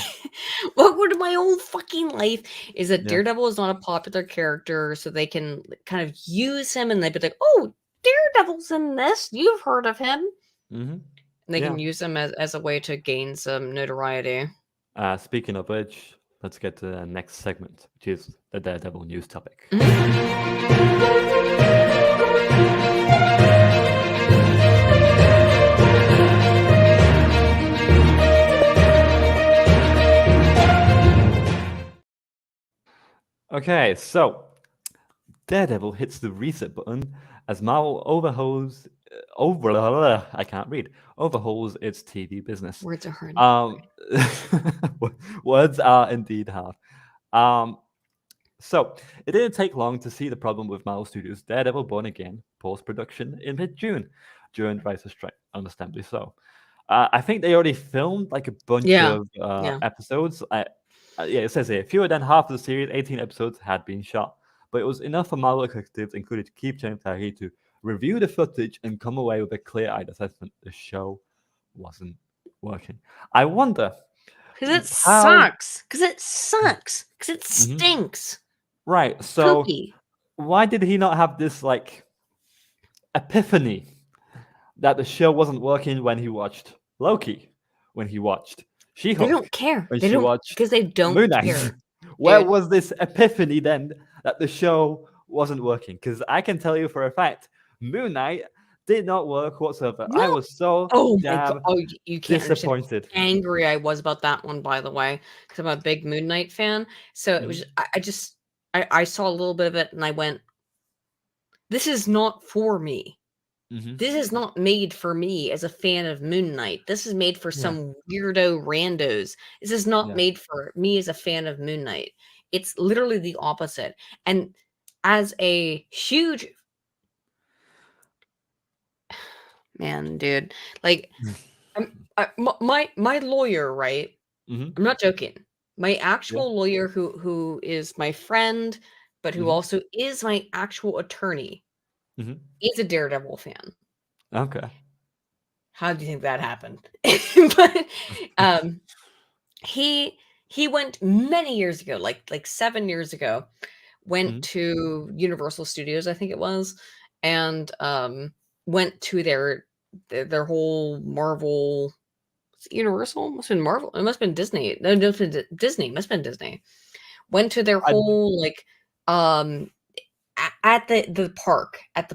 Welcome to my old fucking life. Is that Daredevil is not a popular character, so they can kind of use him, and they'd be like, "Oh, Daredevil's in this. You've heard of him." And they can use him as a way to gain some notoriety. Speaking of which, let's get to the next segment, which is the Daredevil news topic. Okay, so Daredevil hits the reset button as Marvel overhauls its TV business. Words are hard. Words are indeed hard. So it didn't take long to see the problem with Marvel Studios' Daredevil Born Again post-production in mid-June during the writer's strike, understandably so. I think they already filmed like a bunch of episodes. It says here, fewer than half of the series, 18 episodes, had been shot. But it was enough for Marvel executives, including Keith James Taggy, to review the footage and come away with a clear-eyed assessment the show wasn't working. I wonder... Because it sucks. Because it stinks. Right, so Poopy. Why did he not have this, like, epiphany that the show wasn't working when he watched Loki, when he watched She-Hulk? They don't care. When she watched because they don't Moon Knight. care. Where was this epiphany then that the show wasn't working? Because I can tell you for a fact, Moon Knight did not work whatsoever. No. I was so damn you can't disappointed. How angry I was about that one, by the way, because I'm a big Moon Knight fan. So it was. I saw a little bit of it and I went, "This is not for me." This is not made for me as a fan of Moon Knight. This is made for some weirdo randos. This is not made for me as a fan of Moon Knight. It's literally the opposite. And as a huge man, dude, like my lawyer, right? I'm not joking. My actual lawyer, who is my friend, but who also is my actual attorney, is a Daredevil fan. Okay. How do you think that happened? But he went many years ago, like 7 years ago, went to Universal Studios, I think it was, and went to their whole Marvel. Universal must have been Marvel. It must have been Disney. No, no, Disney. Must have been Disney. Went to their whole at the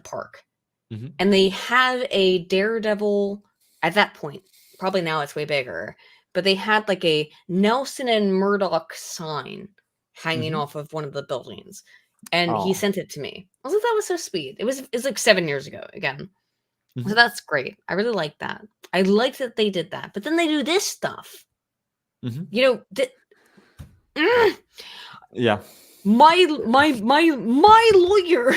park and they had a Daredevil at that point. Probably now it's way bigger, but they had like a Nelson and Murdoch sign hanging off of one of the buildings, and he sent it to me. I was like, that was so sweet. It was like 7 years ago again. So that's great. I really like that. I like that they did that. But then they do this stuff. You know, yeah. My lawyer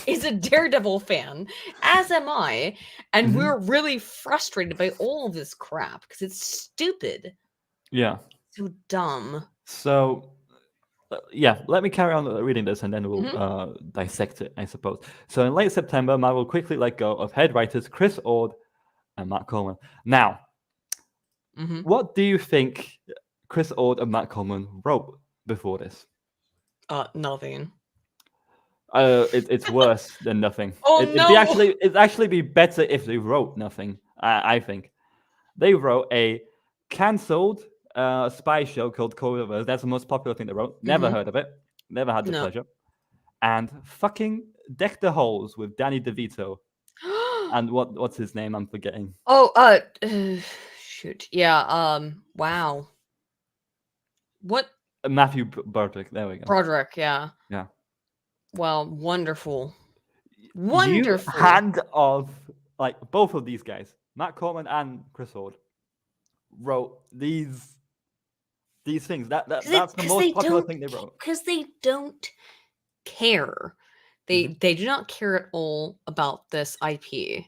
is a Daredevil fan, as am I, and we're really frustrated by all of this crap because it's stupid. Yeah. So dumb. So let me carry on reading this and then we'll dissect it, I suppose. So in late September, Marvel quickly let go of head writers Chris Ord and Matt Coleman. Now, what do you think Chris Ord and Matt Coleman wrote before this? Nothing. It's worse than nothing. Oh, no! It'd actually be better if they wrote nothing, I think. They wrote a cancelled spy show called Codeverse. That's the most popular thing they wrote. Never heard of it. Never had the pleasure. And fucking Deck the Halls with Danny DeVito. And what's his name? I'm forgetting. Oh, shoot. Yeah. Wow. What? Matthew Broderick. There we go. Broderick. Yeah. Yeah. Well, wonderful. Wonderful. You hand off like both of these guys, Matt Coleman and Chris Ord, wrote these things. That's the most popular thing they wrote. Because they don't care. They do not care at all about this IP.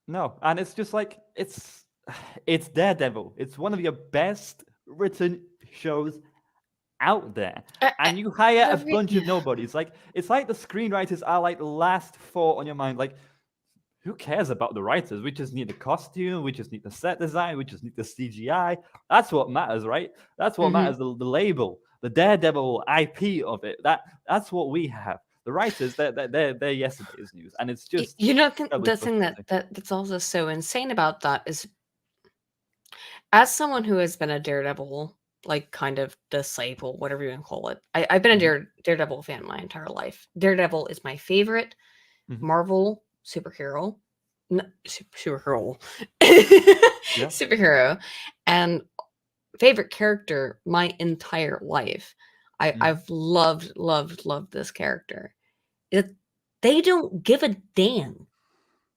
No, and it's just like it's Daredevil. It's one of your best written shows out there, and you hire a bunch of nobodies. Like it's like the screenwriters are like the last thought on your mind. Like, who cares about the writers? We just need the costume. We just need the set design. We just need the CGI. That's what matters, right? That's what matters. The label, the Daredevil IP of it. That's what we have. The writers, they're yesterday's news, and it's just the thing that's also so insane about that is, as someone who has been a Daredevil, like kind of disciple, whatever you want to call it, I've been a Daredevil fan my entire life. Daredevil is my favorite Marvel superhero, superhero, and favorite character my entire life. I've loved this character. They don't give a damn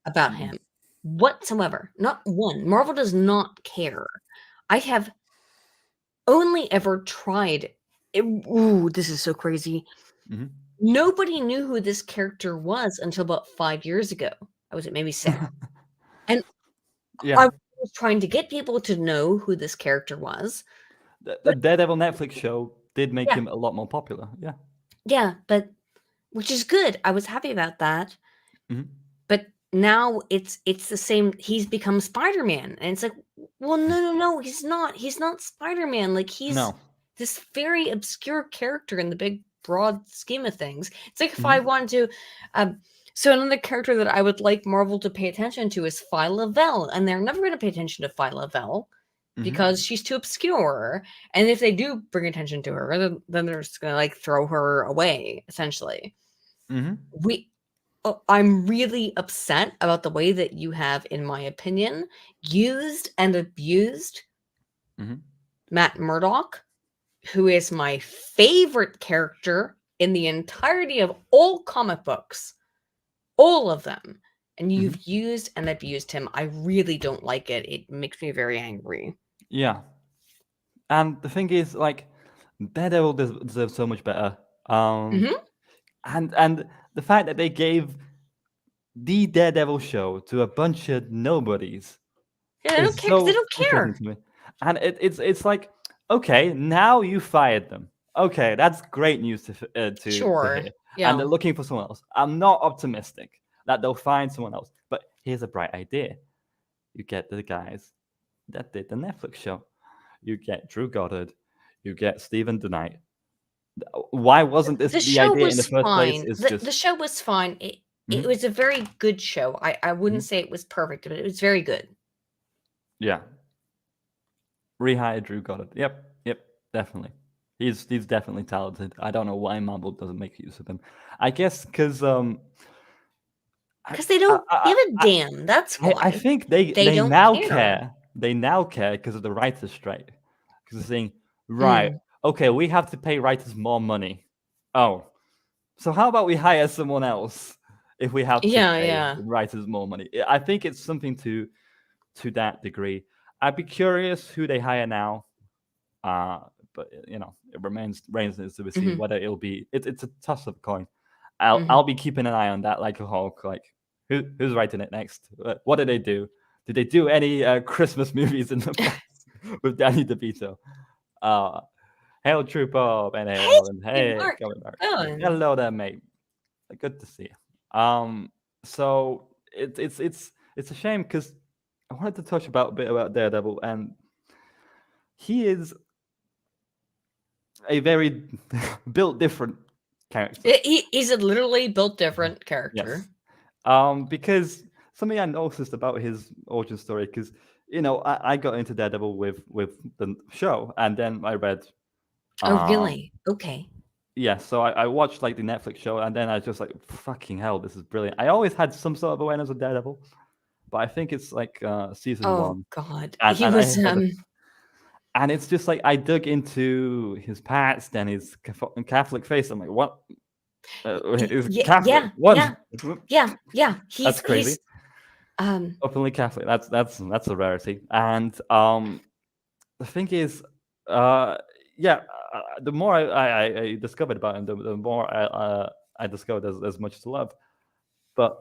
about him whatsoever. Not one. Marvel does not care. I have only ever tried. This is so crazy. Nobody knew who this character was until about 5 years ago. I was at maybe 6. And I was trying to get people to know who this character was. The Daredevil Netflix show did make him a lot more popular. Yeah. Yeah, but which is good. I was happy about that. But now it's the same. He's become Spider-Man. And it's like, well, no, he's not. He's not Spider-Man. Like, he's this very obscure character in the big, broad scheme of things. It's like if I wanted to... so another character that I would like Marvel to pay attention to is Phyla Vell. And they're never going to pay attention to Phyla Vell because she's too obscure. And if they do bring attention to her, then they're just going to like throw her away, essentially. I'm really upset about the way that you have, in my opinion, used and abused Matt Murdock, who is my favorite character in the entirety of all comic books, all of them. and you've used and abused him. I really don't like it. It makes me very angry. Yeah. And the thing is, like, Daredevil deserves so much better. And the fact that they gave the Daredevil show to a bunch of nobodies Yeah, they don't is care because they so don't frustrating care. to me. And it's like, okay, now you fired them. Okay, that's great news to Sure. hear. Yeah. And they're looking for someone else. I'm not optimistic that they'll find someone else. But here's a bright idea. You get the guys that did the Netflix show. You get Drew Goddard. You get Stephen DeKnight. Why wasn't this The the show idea in the was first place? fine. It's The just show was fine. It was a very good show. I wouldn't say it was perfect, but it was very good. yeah. Rehire Drew Goddard. Yep, definitely. He's definitely talented. I don't know why Marvel doesn't make use of him. I guess because Because they don't give a damn. That's why. I think they don't now care. care. They now care because of the writers' strike. Because they're saying, right, okay, we have to pay writers more money. Oh, so how about we hire someone else if we have to pay writers more money? I think it's something to that degree. I'd be curious who they hire now. But it remains to be seen whether it'll be. It's a toss of a coin. I'll be keeping an eye on that like a hawk. Like who's writing it next? What did they do? Did they do any Christmas movies in the past with Danny DeVito? Hail Troop Up and hey, Mark. hello there, mate. Good to see you. So it's a shame because I wanted to touch a bit about Daredevil, and he is a very built different character. He's a literally built different character. Yes. Because something I noticed about his origin story, because I got into Daredevil with the show, and then I read. Oh, really? Okay. Yeah, so I watched like the Netflix show, and then I was just like, fucking hell, this is brilliant. I always had some sort of awareness of Daredevil, but I think it's like season 1. Oh God, he was. And it's just like I dug into his past and his Catholic face. I'm like, what? Catholic? What? Yeah. That's crazy. Openly Catholic. That's a rarity. And the thing is, the more I discovered about him, the more I discovered there's much to love. But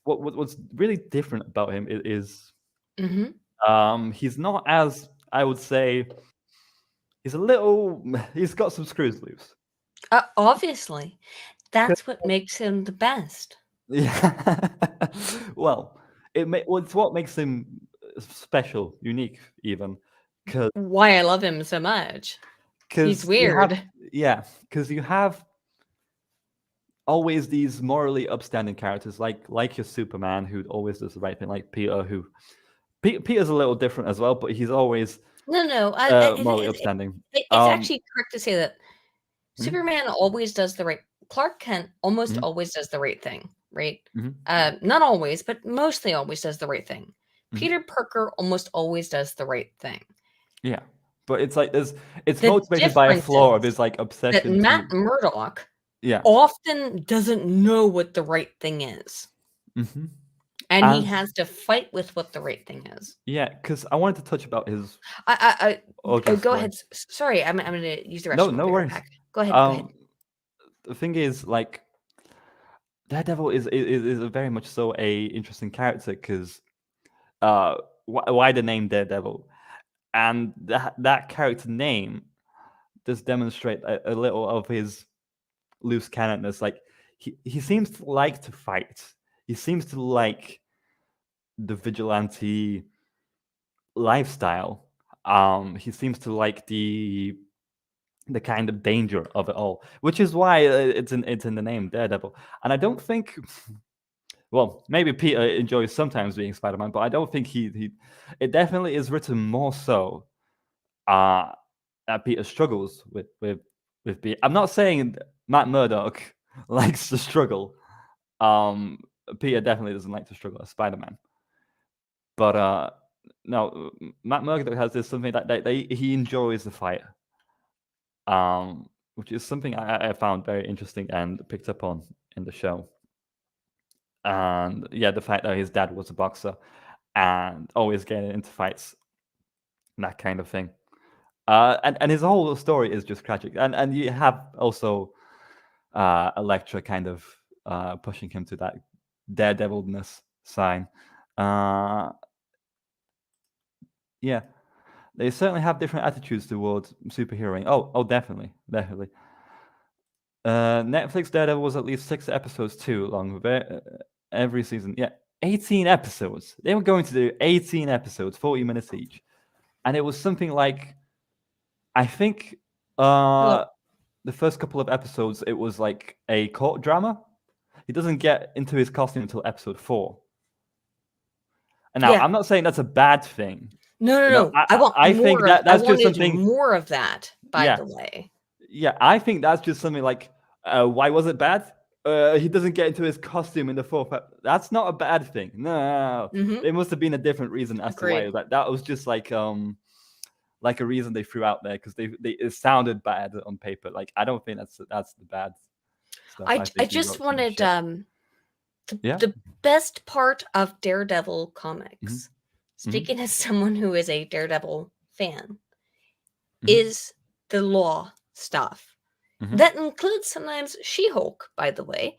what's really different about him is he's not as, I would say, he's got some screws loose. Obviously, that's what makes him the best. Yeah. Well, it's what makes him special, unique, even. Why I love him so much. He's weird. Because you have always these morally upstanding characters, like your Superman, who always does the right thing, like Peter, Peter's a little different as well, but he's always morally upstanding. It's actually correct to say that Superman always does the right. Clark Kent almost always does the right thing, right? Not always, but mostly always does the right thing. Peter Parker almost always does the right thing. Yeah, but it's like it's motivated by a flaw of his like obsession. That Matt Murdock often doesn't know what the right thing is. And he has to fight with what the right thing is. Yeah, because I wanted to touch about his. Go ahead. Sorry, I'm going to use the rest. No worries. Go ahead. The thing is, like, Daredevil is a very much so a interesting character because why the name Daredevil, and that character name does demonstrate a little of his loose cannonness. Like he seems to like to fight. He seems to like the vigilante lifestyle. He seems to like the kind of danger of it all, which is why it's in the name Daredevil. And I don't think, well, maybe Peter enjoys sometimes being Spider-Man, but I don't think it definitely is written more so that Peter struggles with being. I'm not saying Matt Murdock likes to struggle. Peter definitely doesn't like to struggle as Spider-Man. But no, Matt Murdock has this something that he enjoys the fight, which is something I found very interesting and picked up on in the show. And yeah, the fact that his dad was a boxer and always getting into fights, that kind of thing. And his whole story is just tragic. And you have also Elektra kind of pushing him to that daredevilness sign. Yeah, they certainly have different attitudes towards superheroing. Oh, definitely. Netflix Daredevil was at least 6 episodes too long. Every season, 18 episodes. They were going to do 18 episodes, 40 minutes each, and it was something like, I think, the first couple of episodes, it was like a court drama. He doesn't get into his costume until episode 4. And now, I'm not saying that's a bad thing. No. I think that's just something more of that. By the way, I think that's just something like, why was it bad? He doesn't get into his costume in the 4th. That's not a bad thing. No, It must have been a different reason as to why. That was just like a reason they threw out there because it sounded bad on paper. Like, I don't think that's the bad stuff. I just wanted the best part of Daredevil comics, speaking as someone who is a Daredevil fan, is the law stuff. That includes sometimes She-Hulk, by the way.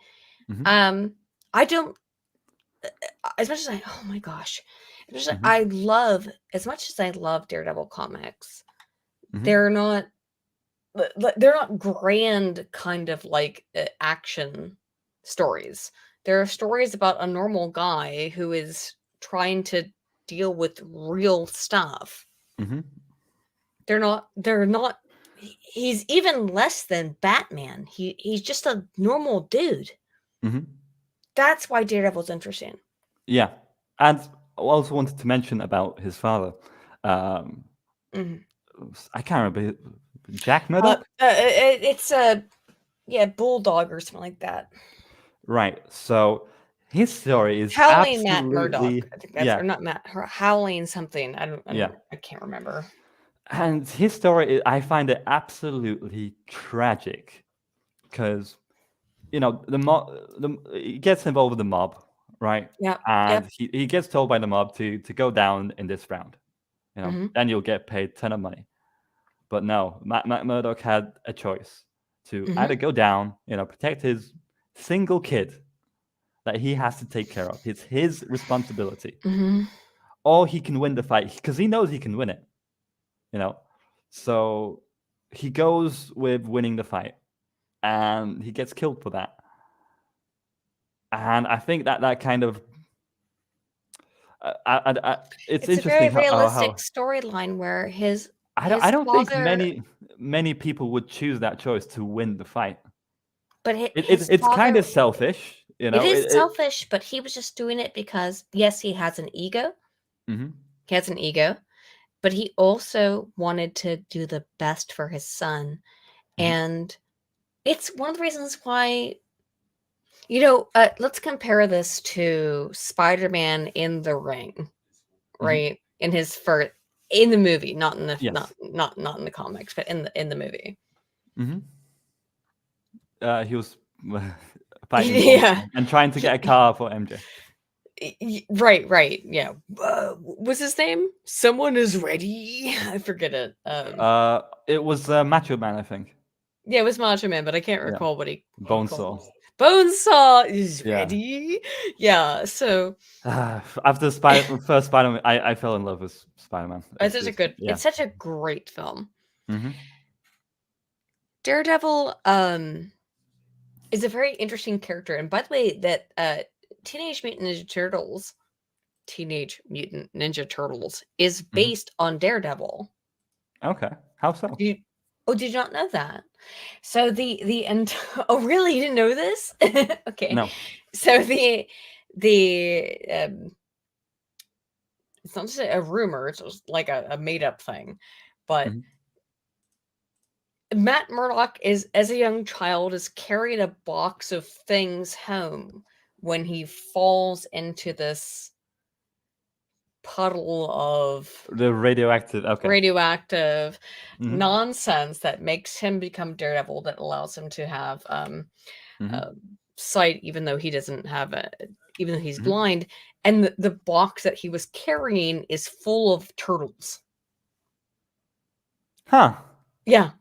I don't, as much as oh my gosh, as much as I love Daredevil comics, they're not grand kind of like action stories. There are stories about a normal guy who is trying to deal with real stuff. They're not. He's even less than Batman. He's just a normal dude. That's why Daredevil's interesting. Yeah, and I also wanted to mention about his father. I can't remember. Jack Murdoch? It's a Bulldog or something like that. Right. So his story is Howling absolutely... Matt Murdoch. I think that's or not Matt. Howling something. I can't remember. And his story, I find it absolutely tragic because, he gets involved with the mob, right? Yeah. And he gets told by the mob to go down in this round. Then you'll get paid a ton of money. But no, Matt Murdock had a choice to either go down, protect his single kid that he has to take care of. It's his responsibility. Or he can win the fight because he knows he can win it. So he goes with winning the fight, and he gets killed for that. And I think that kind of it's interesting. A very realistic storyline where I don't think many people would choose that choice to win the fight. But it's kind of selfish, It is selfish, but he was just doing it because yes, he has an ego. He has an ego. But he also wanted to do the best for his son. And it's one of the reasons why, let's compare this to Spider-Man in the Ring, right? In the movie, not in the not in the comics, but in the movie. He was fighting and trying to get a car for MJ. Right. Yeah. What's his name? Someone is ready. I forget it. It was Macho Man, I think. Yeah, it was Macho Man, but I can't recall what he. Bonesaw. Bonesaw is ready. Yeah. So after first Spider-Man, I fell in love with Spider-Man. It's such a great film. Daredevil is a very interesting character, and by the way, that Teenage Mutant Ninja Turtles is based on Daredevil. Okay, how so? Did you not know that? So oh really? You didn't know this? Okay. No. So the it's not just a rumor; it's just like a made up thing, but. Matt Murdock as a young child is carrying a box of things home when he falls into this puddle of the radioactive nonsense that makes him become Daredevil, that allows him to have sight, even though he doesn't have even though he's blind, and the box that he was carrying is full of turtles. Huh. Yeah.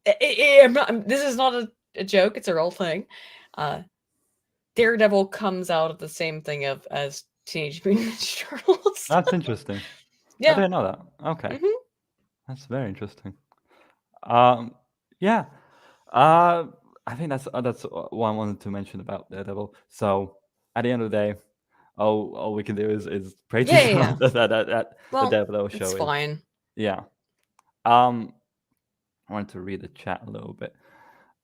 This is not a joke. It's a real thing. Daredevil comes out of the same thing as Teenage Mutant Ninja Turtles. That's interesting. Yeah. I didn't know that. Okay. Mm-hmm. That's very interesting. Yeah. I think that's what I wanted to mention about Daredevil. So at the end of the day, all we can do is pray to Yeah. that Well, the Daredevil show it's is fine. Yeah. I wanted to read the chat a little bit.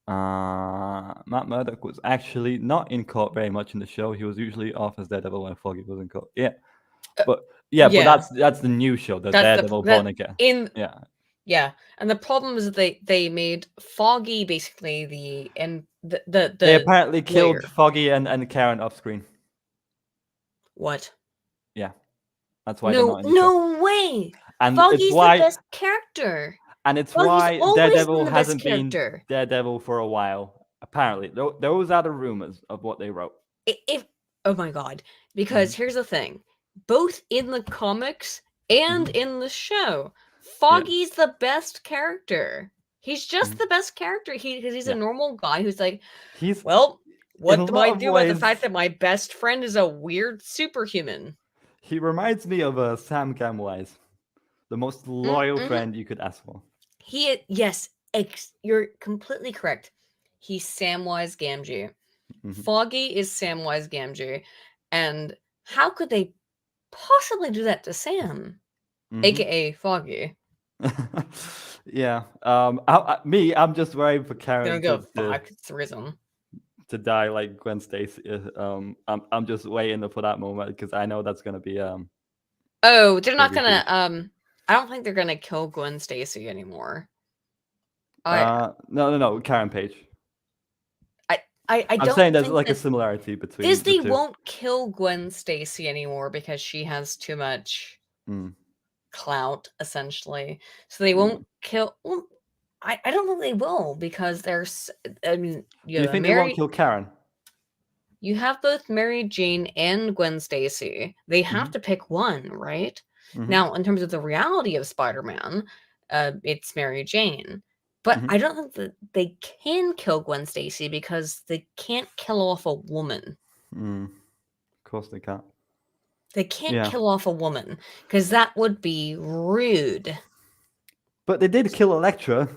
Matt Murdock was actually not in court very much in the show. He was usually off as Daredevil when Foggy was in court. Yeah. But yeah. that's the new show, the That's Daredevil Bonica. Yeah. And the problem is that they made Foggy basically the They apparently killed lawyer. Foggy and Karen off screen. What? Yeah. That's why they're not in the show. No way. And Foggy's it's why, the best character. and it's Foggy's why always Daredevil been the best hasn't been character. Daredevil for a while. Apparently, those are the rumors of what they wrote. Oh my god! Because here's the thing: both in the comics and in the show, Foggy's the best character. He's just the best character. Because he's a normal guy who's like, what do I do with the fact that my best friend is a weird superhuman? He reminds me of Sam Gamwise, the most loyal friend you could ask for. You're completely correct. He's Samwise Gamgee. Foggy is Samwise Gamgee. And how could they possibly do that to Sam? AKA Foggy. Yeah. I'm just worried for Karen to die like Gwen Stacy. I'm just waiting for that moment because I know that's gonna be Oh, they're not gonna I don't think they're gonna kill Gwen Stacy anymore. No, Karen Page. I'm don't saying there's like a similarity between Disney the two. won't kill Gwen Stacy anymore because she has too much clout, essentially. So they won't kill. Well, I don't think they will because there's. I mean, do you think they won't kill Karen? You have both Mary Jane and Gwen Stacy. They have to pick one, right? Now, in terms of the reality of Spider-Man, it's Mary Jane. But I don't think that they can kill Gwen Stacy because they can't kill off a woman. Of course they can't. They can't kill off a woman because that would be rude. But they did kill Elektra.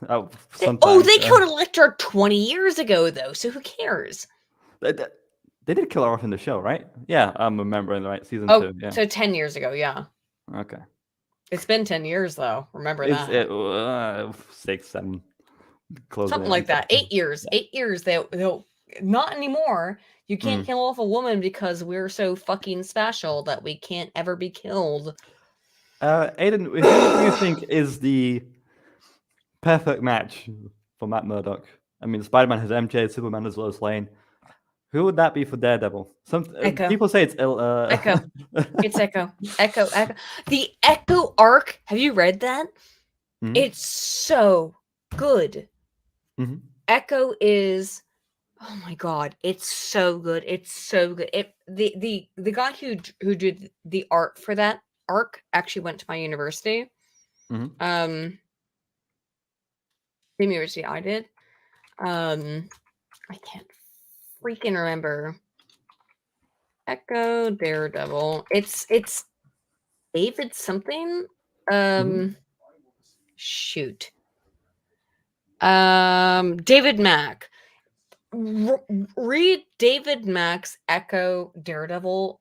They killed Elektra 20 years ago, though, so who cares? They did kill her off in the show, right? Yeah, I'm remembering, right? Season 2. Yeah. So 10 years ago, yeah. Okay. It's been 10 years, though. Remember that. 6, 7. Something like that. 8 years. 8 years. They'll not anymore. You can't kill off a woman because we're so fucking special that we can't ever be killed. Aydin, who do you think is the perfect match for Matt Murdock? I mean, Spider-Man has MJ, Superman has Lois Lane. Who would that be for Daredevil? Echo. People say it's Echo. It's Echo. Echo. The Echo arc. Have you read that? It's so good. Echo is. Oh my god! It's so good. It's so good. The guy who did the art for that arc actually went to my university. The university I did. I can't freaking remember. Echo Daredevil. It's David something. Shoot. David Mack. Read David Mack's Echo Daredevil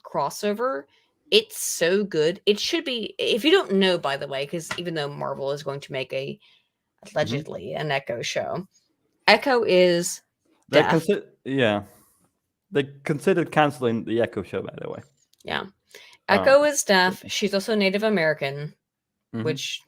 crossover. It's so good. It should be, if you don't know, by the way, because even though Marvel is going to make allegedly an Echo show, Echo is deaf. They considered canceling the Echo show, by the way. Yeah. Echo is deaf. She's also Native American, which,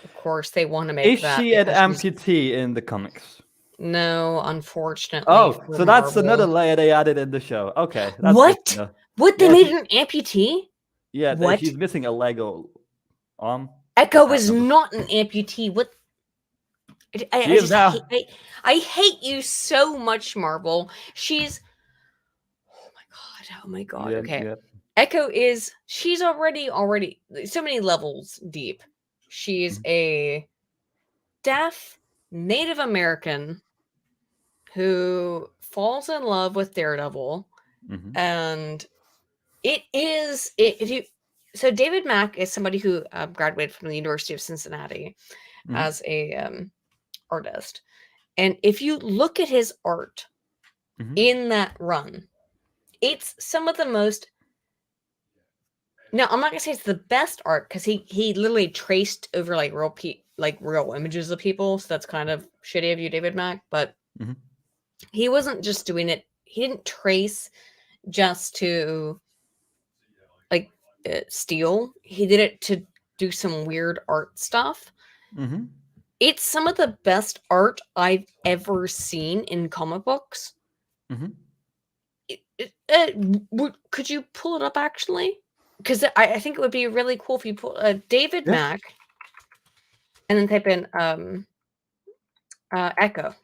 of course, they want to make that. Is she an amputee in the comics? No, unfortunately. Oh, so that's another layer they added in the show. Okay. What? What? They made an amputee? Yeah, what? She's missing a leg or arm. Echo is not an amputee. What? I hate you so much, Marvel. She's. Oh my god. Oh my god. Yeah, Okay. yeah. Echo she's already so many levels deep. She's a deaf Native American who falls in love with Daredevil, and so David Mack is somebody who graduated from the University of Cincinnati as a artist, and if you look at his art in that run, it's some of the most. No, I'm not gonna say it's the best art because he literally traced over like real images of people, so that's kind of shitty of you, David Mack. But he wasn't just doing it. He didn't trace just to like steal. He did it to do some weird art stuff. It's some of the best art I've ever seen in comic books. Could you pull it up actually? Because I think it would be really cool if you pull David Mack and then type in Echo.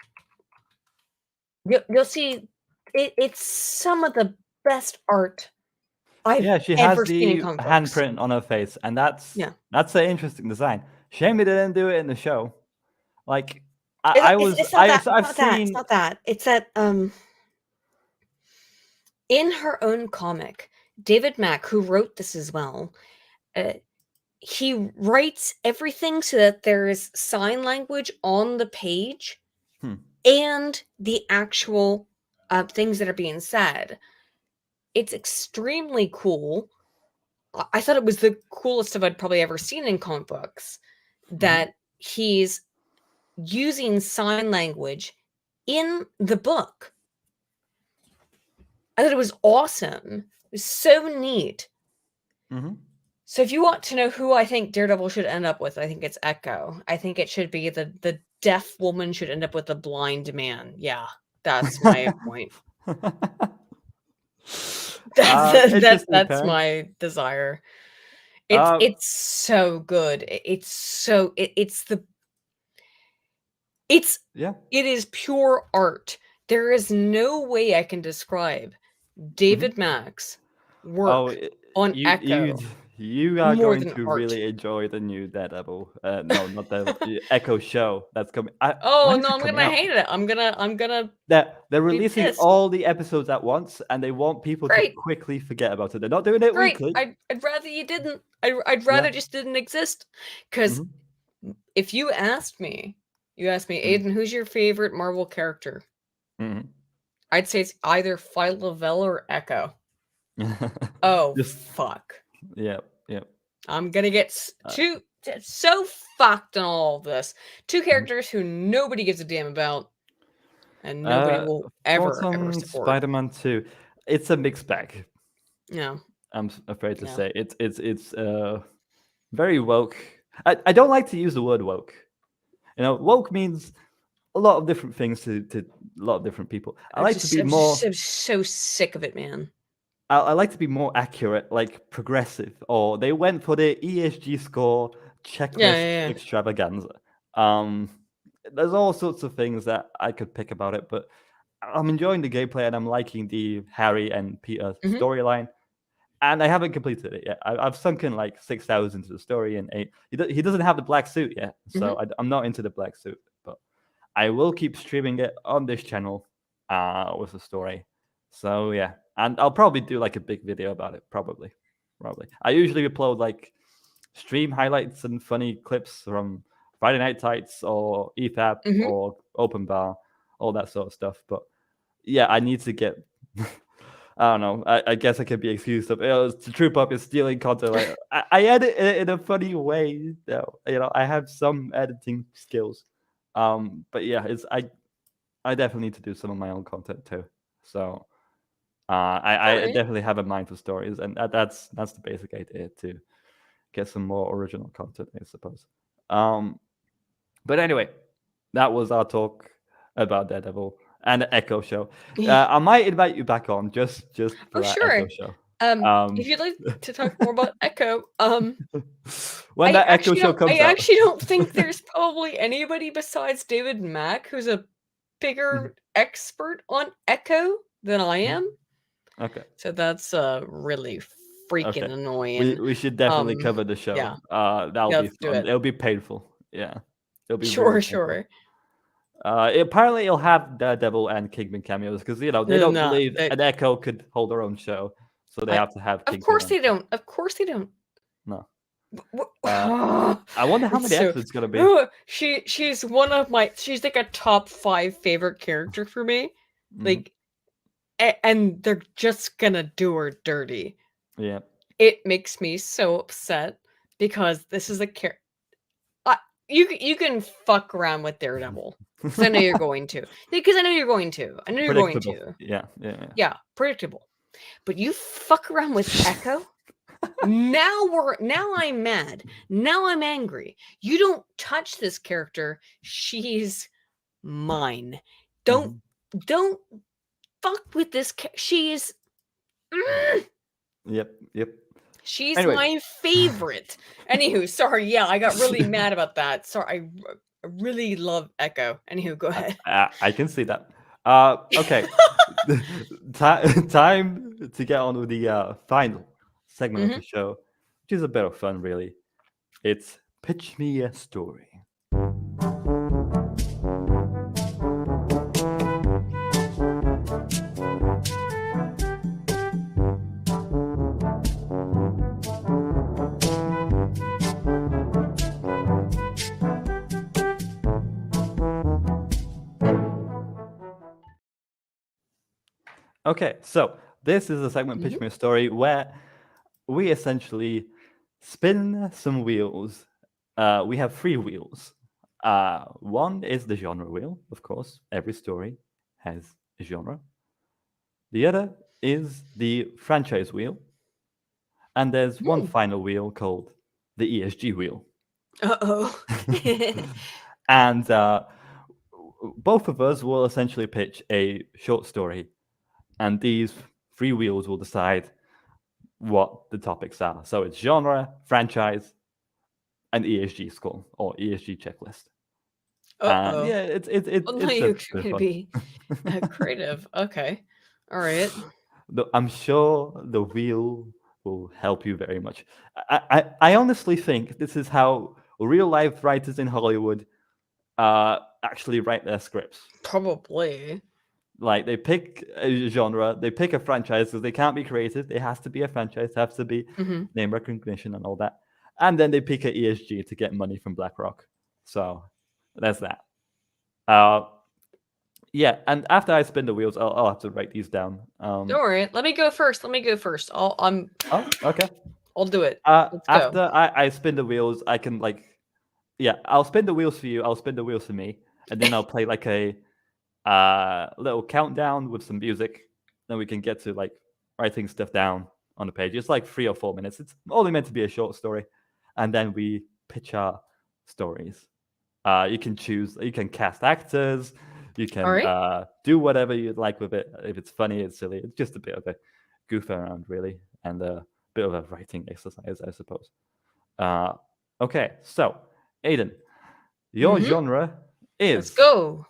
You'll see it's some of the best art I've she ever has seen in the comic books. handprint on her face, and that's an interesting design. Shame they didn't do it in the show. Like it's not that. It's that in her own comic, David Mack, who wrote this as well, he writes everything so that there is sign language on the page and the actual things that are being said. It's extremely cool. I thought it was the coolest stuff I'd probably ever seen in comic books, that he's using sign language in the book. I thought it was awesome. It was so neat. So if you want to know who I think Daredevil should end up with, I think it's Echo. I think it should be the deaf woman should end up with the blind man. Yeah, that's my point. That's my desire. It's so good. It is pure art. There is no way I can describe David Mack's work on Echo. You are more going than to art. really enjoy the new Daredevil. No, not the Echo show that's coming. I'm gonna hate it. I'm gonna. They're releasing pissed. all the episodes at once, and they want people to quickly forget about it. They're not doing it weekly. I'd rather you didn't. I'd rather it just didn't exist. Because if you asked me, Aydin, who's your favorite Marvel character? I'd say it's either Phyla-Vell or Echo. Fuck. Yep. I'm gonna get so fucked in all of this. Two characters who nobody gives a damn about, and nobody will ever support. Spider-Man 2. It's a mixed bag. Yeah. I'm afraid to say it's very woke. I don't like to use the word woke. Woke means a lot of different things to a lot of different people. I'm so sick of it, man. I like to be more accurate, like progressive, or they went for the ESG score checklist extravaganza. There's all sorts of things that I could pick about it, but I'm enjoying the gameplay and I'm liking the Harry and Peter storyline. And I haven't completed it yet. I've sunken like 6 hours into the story, and he doesn't have the black suit yet, so I'm not into the black suit. But I will keep streaming it on this channel with the story. So yeah, and I'll probably do like a big video about it. Probably. I usually upload like stream highlights and funny clips from Friday Night Tights or EFAP or Open Bar, all that sort of stuff. But yeah, I need to get. I don't know. I guess I could be excused of to Troop Up is stealing content. Like I edit it in a funny way, though. I have some editing skills. But yeah, I definitely need to do some of my own content too. So I definitely have a mind for stories, and that's the basic idea, to get some more original content, I suppose. But anyway, that was our talk about Daredevil and the Echo show. I might invite you back on just for that Echo show. If you'd like to talk more about Echo, when that Echo show comes out. I actually don't think there's probably anybody besides David Mack who's a bigger expert on Echo than I am. Okay. So that's really freaking annoying. We should definitely cover the show. Yeah. That'll Yeah, be let's do fun. it. It'll be painful. Yeah. It'll be Sure, really painful. sure. Apparently, it'll have Daredevil and Kingpin cameos because they don't believe an Echo could hold their own show, so they have to have. Of course they don't. Of course they don't. No. I wonder how many episodes it's gonna be. She's one of my. She's like a top 5 favorite character for me. Like, and they're just gonna do her dirty. Yeah. It makes me so upset because this is a character. You can fuck around with Daredevil. Because I know you're going to. Because I know you're going to. I know you're going to. Yeah. Predictable. But you fuck around with Echo. Now I'm mad. Now I'm angry. You don't touch this character. She's mine. Don't fuck with this. She's. Yep. She's my favorite. Anywho, sorry. Yeah, I got really mad about that. Sorry, I really love Echo. Anywho, go ahead. I can see that. Okay. Time to get on with the final segment of the show, which is a bit of fun, really. It's Pitch Me a Story. Okay, so this is a segment, Pitch Me a Story, where we essentially spin some wheels. We have 3 wheels. One is the genre wheel, of course. Every story has a genre. The other is the franchise wheel. And there's one final wheel called the ESG wheel. Uh-oh. And both of us will essentially pitch a short story. And these 3 wheels will decide what the topics are. So it's genre, franchise, and ESG score or ESG checklist. Uh-oh. Yeah, it's you're going to be creative. Okay. All right. I'm sure the wheel will help you very much. I honestly think this is how real life writers in Hollywood actually write their scripts. Probably. Like they pick a genre, they pick a franchise because they can't be creative. It has to be a franchise, it has to be name recognition and all that. And then they pick a ESG to get money from BlackRock. So that's that. Yeah, and after I spin the wheels, I'll have to write these down. Don't worry. Let me go first. Oh, okay. I'll do it. After I spin the wheels, I can I'll spin the wheels for you. I'll spin the wheels for me, and then I'll play like a little countdown with some music. Then we can get to like writing stuff down on the page. It's like 3 or 4 minutes. It's only meant to be a short story, and then we pitch our stories. You can choose. You can cast actors. You can do whatever you'd like with it. If it's funny, it's silly. It's just a bit of a goof around, really, and a bit of a writing exercise, I suppose. Okay, so Aydin, your genre is. Let's go.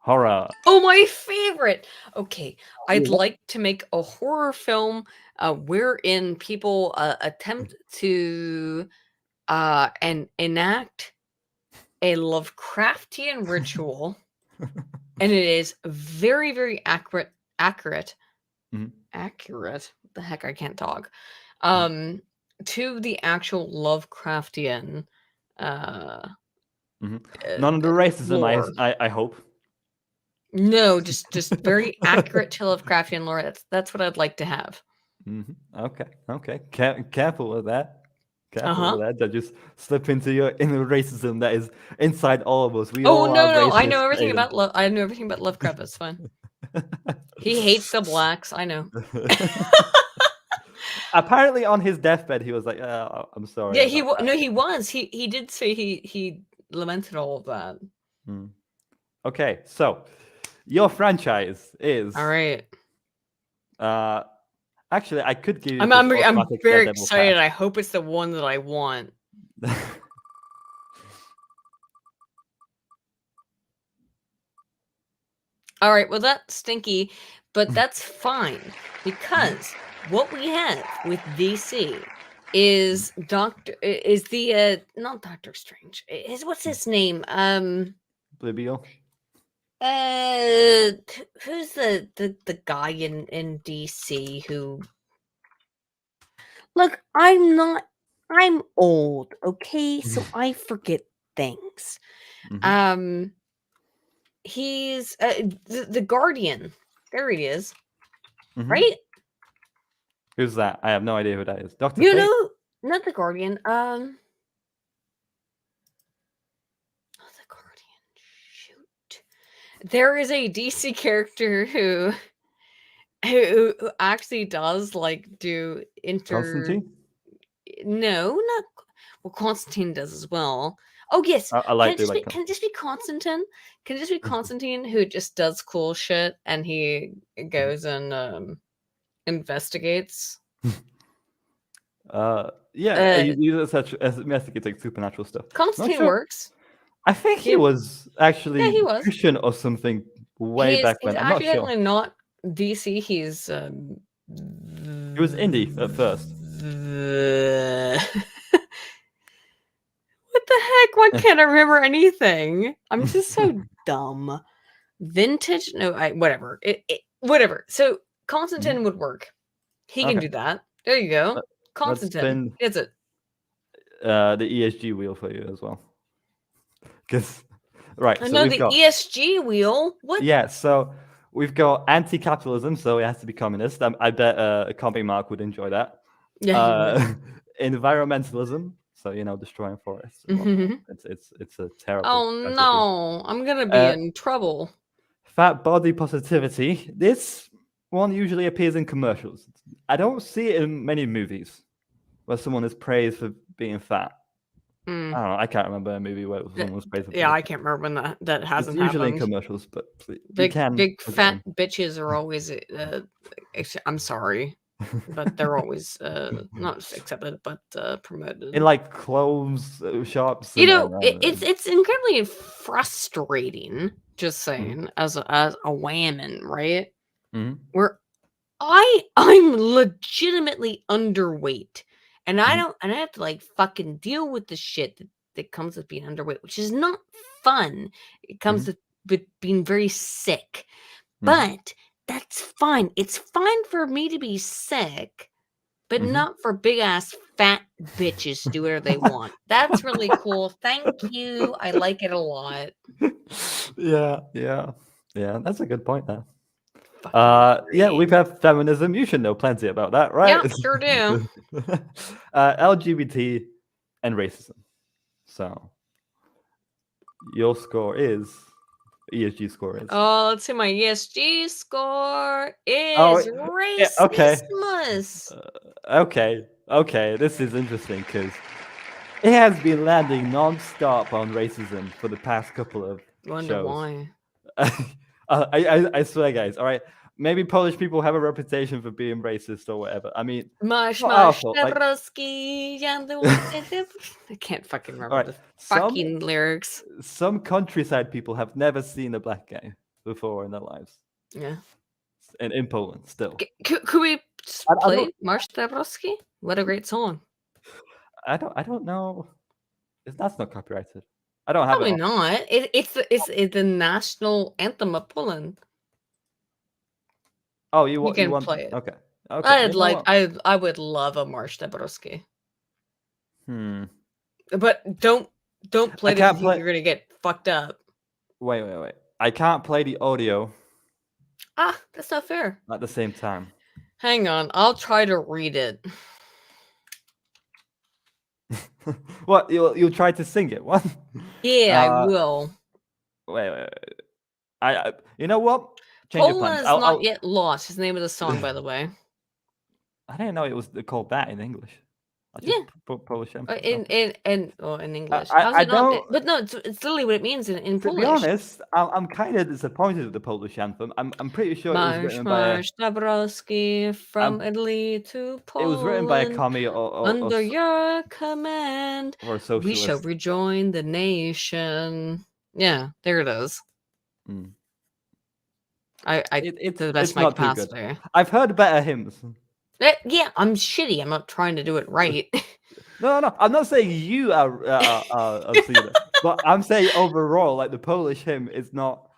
Horror. Oh, my favorite. Okay, I'd like to make a horror film wherein people attempt to enact a Lovecraftian ritual, and it is very, very accurate. Accurate. What the heck? I can't talk. To the actual Lovecraftian. None of the racism, I hope. No, just very accurate to Lovecraftian lore. That's what I'd like to have. Okay. Careful with that. Careful with that. That just slip into your inner racism that is inside all of us. No! I know everything about Lovecraft. That's fine. He hates the blacks. I know. Apparently, on his deathbed, he was like, "I'm sorry." Yeah, he was. He did say he lamented all of that. Okay, so your franchise is all right. Actually, I could give you. I'm very excited. I hope it's the one that I want. All right, well that's stinky, but that's fine because what we have with DC is not Doctor Strange. Is what's his name? Blibio. Who's the guy in DC who? Look, I'm old, okay? So I forget things. Mhm. He's the Guardian. There he is. Mhm. Right? Who's that? I have no idea who that is. Doctor You Fate? know, not the Guardian. The Guardian. Shoot. There is a DC character who actually does do Constantine? No, not well. Constantine does as well. Oh yes, I can like it do just be? like Can it just be Constantine? Can it just be Constantine who just does cool shit and he goes and investigates? Yeah, you such as investigating supernatural stuff. Not Constantine sure. works. I think he Yeah. was actually Yeah, he was. Christian or something way back He's when. I'm not sure. actually not DC. He's He was indie at first. What the heck? Why can't I remember anything? I'm just so dumb. Vintage? No, whatever. Whatever. So Constantine would work. He can Okay. do that. There you go. Let's Constantine. spin Is it? the ESG wheel for you as well. Because right, I so know we've the got ESG wheel. What? yeah, so we've got anti-capitalism, so it has to be communist. I bet a comic Mark would enjoy that. Yeah, he would. Environmentalism, so destroying forests. And whatnot. It's a terrible. Oh tragedy. no, I'm gonna be in trouble. Fat body positivity. This one usually appears in commercials. I don't see it in many movies where someone is praised for being fat. I don't know. I can't remember a movie where someone was praised for being Yeah, I fat. can't remember when that It's hasn't usually in happened. commercials, but you Big can big look at fat them. bitches are always I'm sorry, but they're always not accepted but promoted. In like clothes shops. You and, know, it's incredibly frustrating. Just saying, as a whammon, right? Mhm. Where I'm legitimately underweight, and I Mhm. don't, and I have to like fucking deal with the shit that comes with being underweight, which is not fun. It comes with being very sick, but that's fine. It's fine for me to be sick, but not for big ass fat bitches to do whatever they want. That's really cool. Thank you. I like it a lot. Yeah. That's a good point there. Fucking Yeah, agree. we've had feminism. You should know plenty about that, right? Yeah, sure do. LGBT and racism. So your score is ESG score is. Oh, let's see. My ESG score Oh, is yeah, okay. racismus. Okay. This is interesting because it has been landing non-stop on racism for the past couple of Wonder shows. why. I swear, guys. All right, maybe Polish people have a reputation for being racist or whatever. I mean, Mash, not mash, our fault, like- Dabrowski, I can't fucking remember All right, the fucking lyrics. Some countryside people have never seen a black guy before in their lives. Yeah. In Poland, still. Could we just I play don't- Marsh Dabrowski? What a great song. I don't know. That's not copyrighted. I don't have Probably it. not. It's the national anthem of Poland. Oh, You you can want? play it. Okay. I'd like. I would love a Marsh Dabrowski. But don't play it if you're gonna get fucked up. Wait. I can't play the audio. Ah, that's not fair. At the same time. Hang on, I'll try to read it. What? You'll try to sing it? What? Yeah, I will. Wait. I you know what? Change your Poland plans. is not yet lost. Is the name of the song, by the way. I didn't know it was called that in English. I just put Polish anthem. In English. I How's it not? don't. But no, it's literally what it means in To Polish. be honest, I'm kind of disappointed with the Polish anthem. I'm pretty sure it was written by Marsz Dabrowski from Italy to Poland. It was written by a commie or under your command. Or a socialist. We shall rejoin the nation. Yeah, there it is. It's to the best it's of my not too good. capacity. I've heard better hymns. Yeah, I'm shitty. I'm not trying to do it right. No. I'm not saying you are obscene, but I'm saying overall, like the Polish hymn is not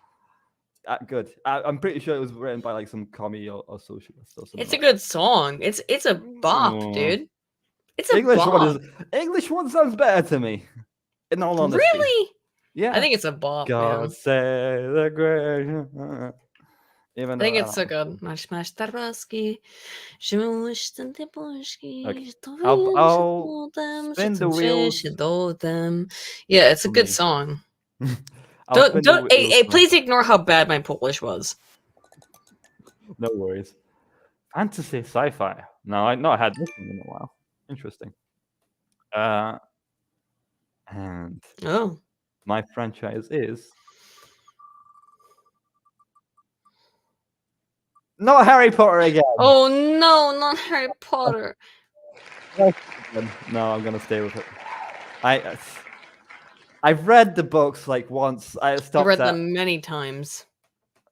that good. I'm pretty sure it was written by like some commie or socialist or something. It's a like good song. It's a bop, Oh. dude. It's a English bop. one English one sounds better to me. In all honesty, Really? yeah. I think it's a bop, God man. save the great. Even I think though it's so good. Masz Tarbaski, Żółsztęty Polski, Okay. to I'll spin the wheels Yeah, it's a for good me. song. I'll spin the wheels Hey, for please me. ignore how bad my Polish was. No worries. Fantasy sci-fi. No, I not had this one in a while. Interesting. And Oh. my franchise is not Harry Potter again. Oh no, not Harry Potter. No, I'm gonna stay with it. I've read the books like once. I've read them many times.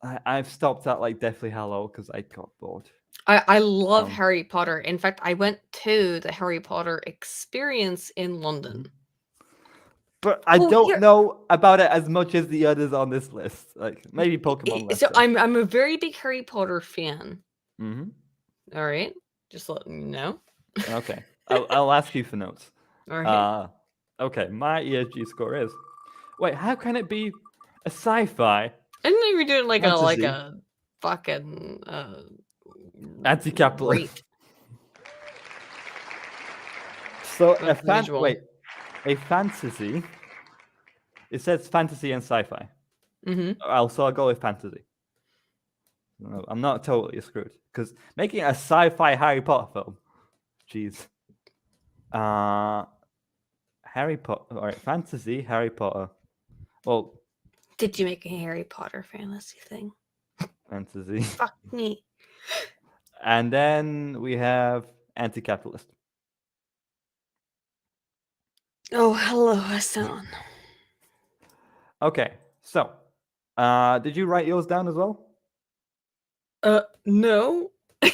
I've stopped at like Deathly Hallow because I got bored. I love Harry Potter. In fact, I went to the Harry Potter experience in London. But I don't know about it as much as the others on this list. Like maybe Pokemon. So I'm a very big Harry Potter fan. Mm-hmm. All right, just letting you know. Okay, I'll ask you for notes. All right. Okay, my ESG score is. Wait, how can it be a sci-fi? I didn't know you were doing like fantasy, a fucking anti-capitalist. rate. So a fantasy. It says fantasy and sci-fi. Mm-hmm. I'll go with fantasy. No, I'm not totally screwed because making a sci-fi Harry Potter film. Jeez. Harry Potter. All right, fantasy Harry Potter. Well, did you make a Harry Potter fantasy thing? Fantasy. Fuck me. And then we have anti-capitalist. Oh, hello, Hassan. Okay, so did you write yours down as well? No. I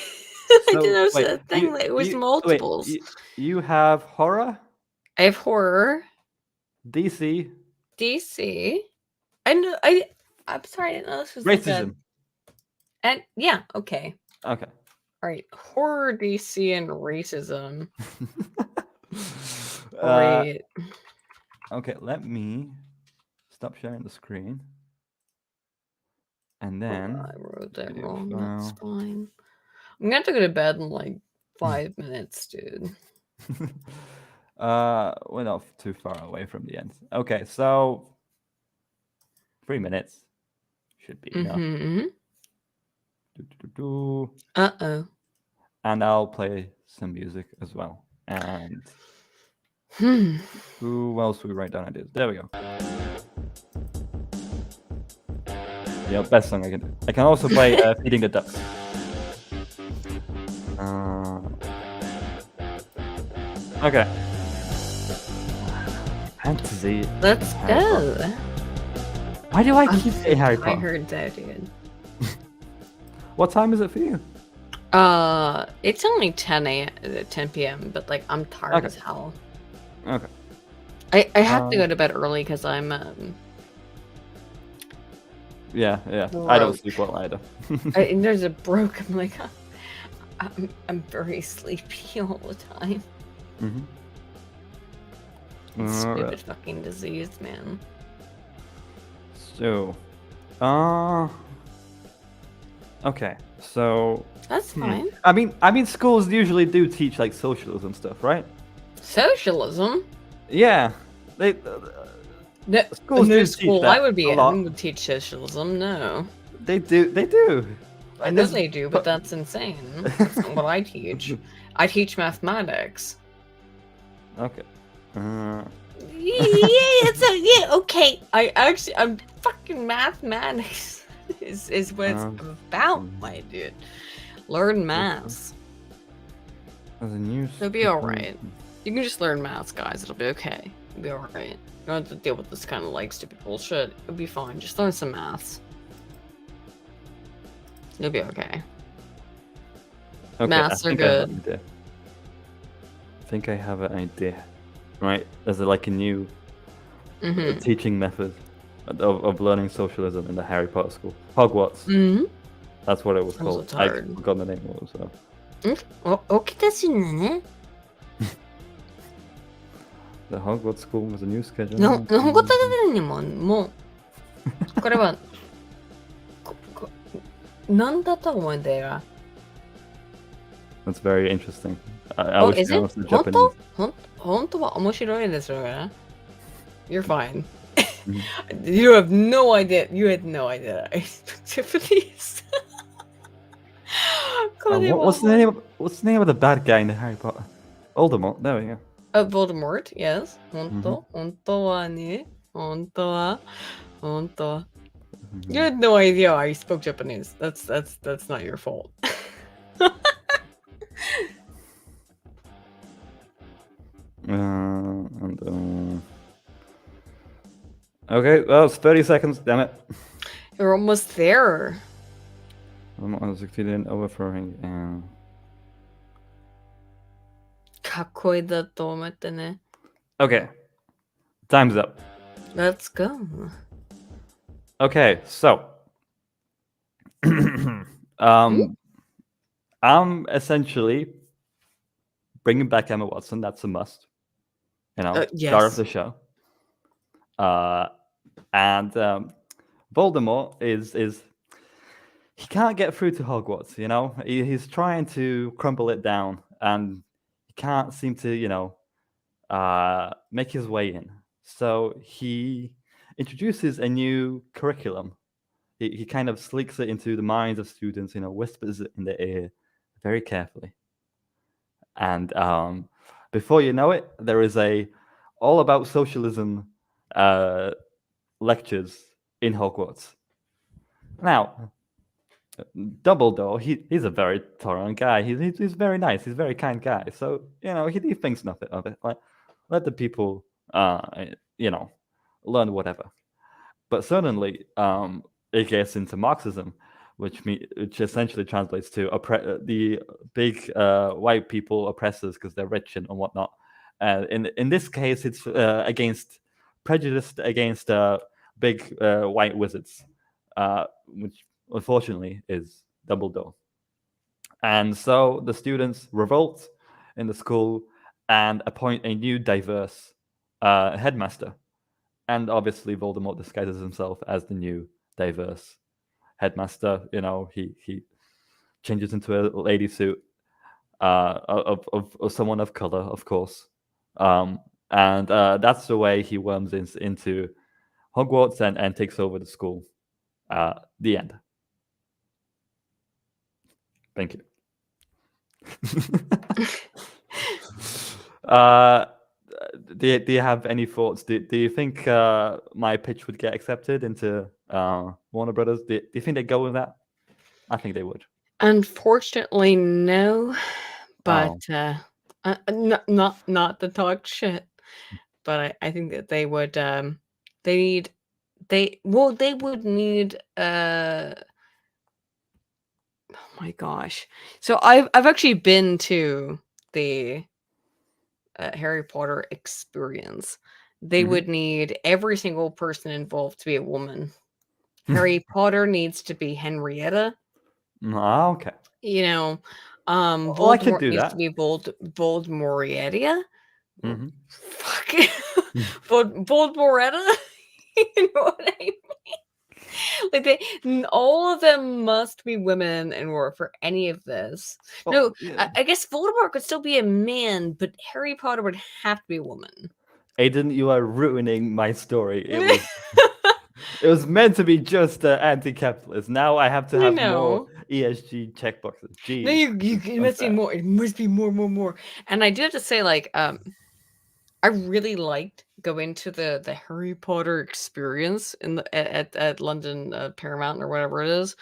didn't know a thing that was multiples. Wait, you have horror? I have horror. DC. I'm sorry, I didn't know this was racism. And yeah, okay. Okay. All right, horror, DC, and racism. Right. Okay, let me stop sharing the screen. And then I wrote that wrong. That's fine. I'm gonna have to go to bed in like 5 minutes, dude. We're not too far away from the end. Okay, so 3 minutes should be enough. Uh-oh. And I'll play some music as well. And who else we write down ideas? There we go. Yeah, best song I can do. I can also play Feeding the Ducks. Okay. Fantasy. Let's go. Why do I keep saying Harry Potter? I heard that, dude. What time is it for you? It's only 10 p.m., but like I'm tired as hell. Okay. I have to go to bed early because I'm Yeah. broke. I don't sleep well either. And there's a broke. I'm like, I'm very sleepy all the time. Stupid fucking disease, man. So, okay, so that's fine. I mean, schools usually do teach like socialism stuff, right? Socialism? Yeah, they. Schools no do school teach that I would be a lot. in would teach socialism. No. They do. I know they do, but that's insane. That's not what I teach. I teach mathematics. Okay. Okay. I'm fucking mathematics is what it's about, my dude. Learn maths. It'll be alright. You can just learn maths, guys. It'll be okay. It'll be alright. You don't have to deal with this kind of like stupid bullshit. It'll be fine. Just learn some maths. You'll be okay. Okay, Maths I are think I have an good. idea. I think I have an idea. Right? There's like a new teaching method of learning socialism in the Harry Potter school. Hogwarts. That's what it was I'm so called. I tired. forgot the name of it. So. 起きたしね。 The Hogwarts school was a new schedule. 日本語立ててるにも、もう、これは、なんだと思うんだよ。 That's very interesting. I Oh, wish is I it? was the Japanese. 本当は面白いですよね。You're fine. You have no idea. You had no idea. I speak Japanese. What's the name? What's the name of the bad guy in the Harry Potter? Voldemort. There we go. Voldemort, yes. 本当はね。本当は。You had no idea I spoke Japanese. That's not your fault. Okay, well, it's 30 seconds. Damn it. You're almost there. I'm succeeded in overthrowing. かっこいいだと思ってね。 Okay, time's up. Let's go. Okay, so I'm essentially bringing back Emma Watson. That's a must. You know, star of the show. And Voldemort is he can't get through to Hogwarts. You know, he's trying to crumble it down, and he can't seem to, you know, make his way in. So he introduces a new curriculum. He kind of sneaks it into the minds of students, you know, whispers it in their ear very carefully. And before you know it, there is a all about socialism lectures in Hogwarts. Now, Dumbledore, he's a very tolerant guy. He's very nice. He's a very kind guy. So, you know, he thinks nothing of it. Like, let the people, you know, learn whatever. But certainly, it gets into Marxism, which essentially translates to the big white people oppressors because they're rich and whatnot. In this case, it's against prejudice against big white wizards, which unfortunately is Dumbledore. And so the students revolt in the school and appoint a new diverse headmaster. And obviously Voldemort disguises himself as the new diverse headmaster. You know, he changes into a lady suit of someone of color, of course. And that's the way he worms into Hogwarts and takes over the school. The end. Thank you. Do you have any thoughts? Do you think my pitch would get accepted into Warner Brothers? Do you think they'd go with that? I think they would. Unfortunately, no. But not to talk shit. But I think that they would. They would need. Oh my gosh! So I've actually been to the Harry Potter experience. They would need every single person involved to be a woman. Harry Potter needs to be Henrietta. Okay. You know, well, I could Voldemort do needs that. to be Voldemoretta. Fuck. Voldemoretta. You know what I mean? Like all of them must be women in order for any of this. Well, No, yeah. I guess Voldemort could still be a man, but Harry Potter would have to be a woman. Aydin, you are ruining my story. It was meant to be just anti-capitalist. Now I have to have more ESG checkboxes. Jeez. No, you must be more. It must be more. And I do have to say, like, I really liked going to the Harry Potter experience at London Paramount or whatever it is.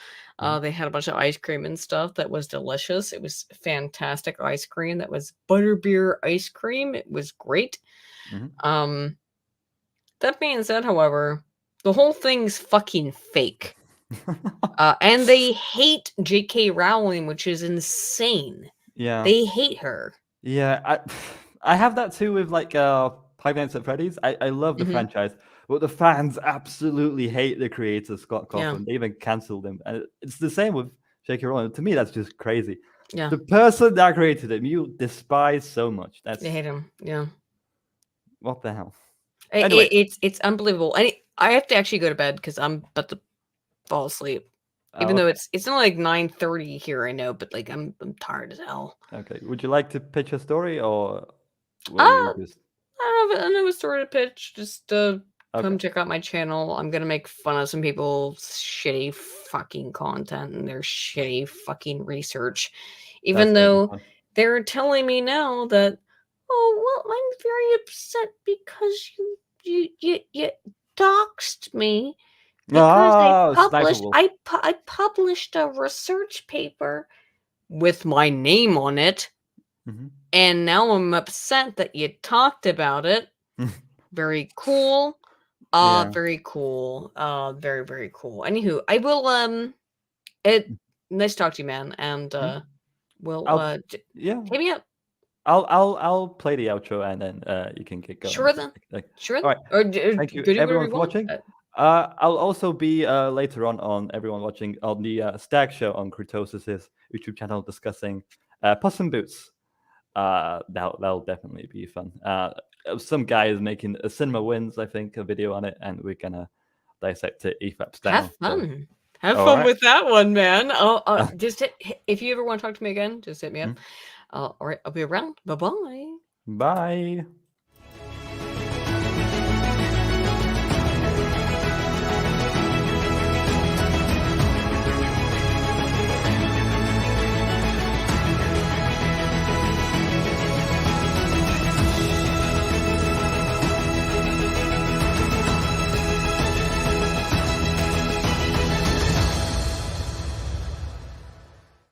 They had a bunch of ice cream and stuff that was delicious. It was fantastic ice cream. That was butterbeer ice cream. It was great. That being said, however, the whole thing's fucking fake. And they hate J.K. Rowling, which is insane. Yeah. They hate her. Yeah, I have that too with like Five Nights at Freddy's. I love the franchise, but the fans absolutely hate the creator Scott Cawthon. They even cancelled him, and it's the same with J.K. Rowling. To me, that's just crazy. Yeah, The person that created him, you despise so much. they hate him. Yeah, what the hell? Anyway, it's unbelievable. I have to actually go to bed because I'm about to fall asleep. Even though it's only like 9:30 here, I know, but like I'm tired as hell. Okay, would you like to pitch a story, or I don't have a story to pitch. Just come Okay. check out my channel. I'm gonna make fun of some people's shitty fucking content and their shitty fucking research, even That's gonna be though fun. they're telling me now that, oh well, I'm very upset because you doxed me because Sniperable. I published a research paper with my name on it, Mhm. and now I'm upset that you talked about it. Very cool. Yeah. Very cool. Very, very cool. Anywho, I will nice to talk to you, man. And we'll Yeah. hit me up. I'll play the outro and then you can get going. Sure then. Sure All then. right. Or Thank you go do whatever everyone you for want. watching. I'll also be later on everyone watching on the Stag Show on Kurtosis's YouTube channel discussing Puss in Boots. That'll definitely be fun. Some guy is making a Cinema Wins, I think, a video on it, and we're gonna dissect it EFAP style. Have fun. So, Have all fun right. with that one, man. Just if you ever want to talk to me again, just hit me up. All right, I'll be around. Bye-bye. Bye.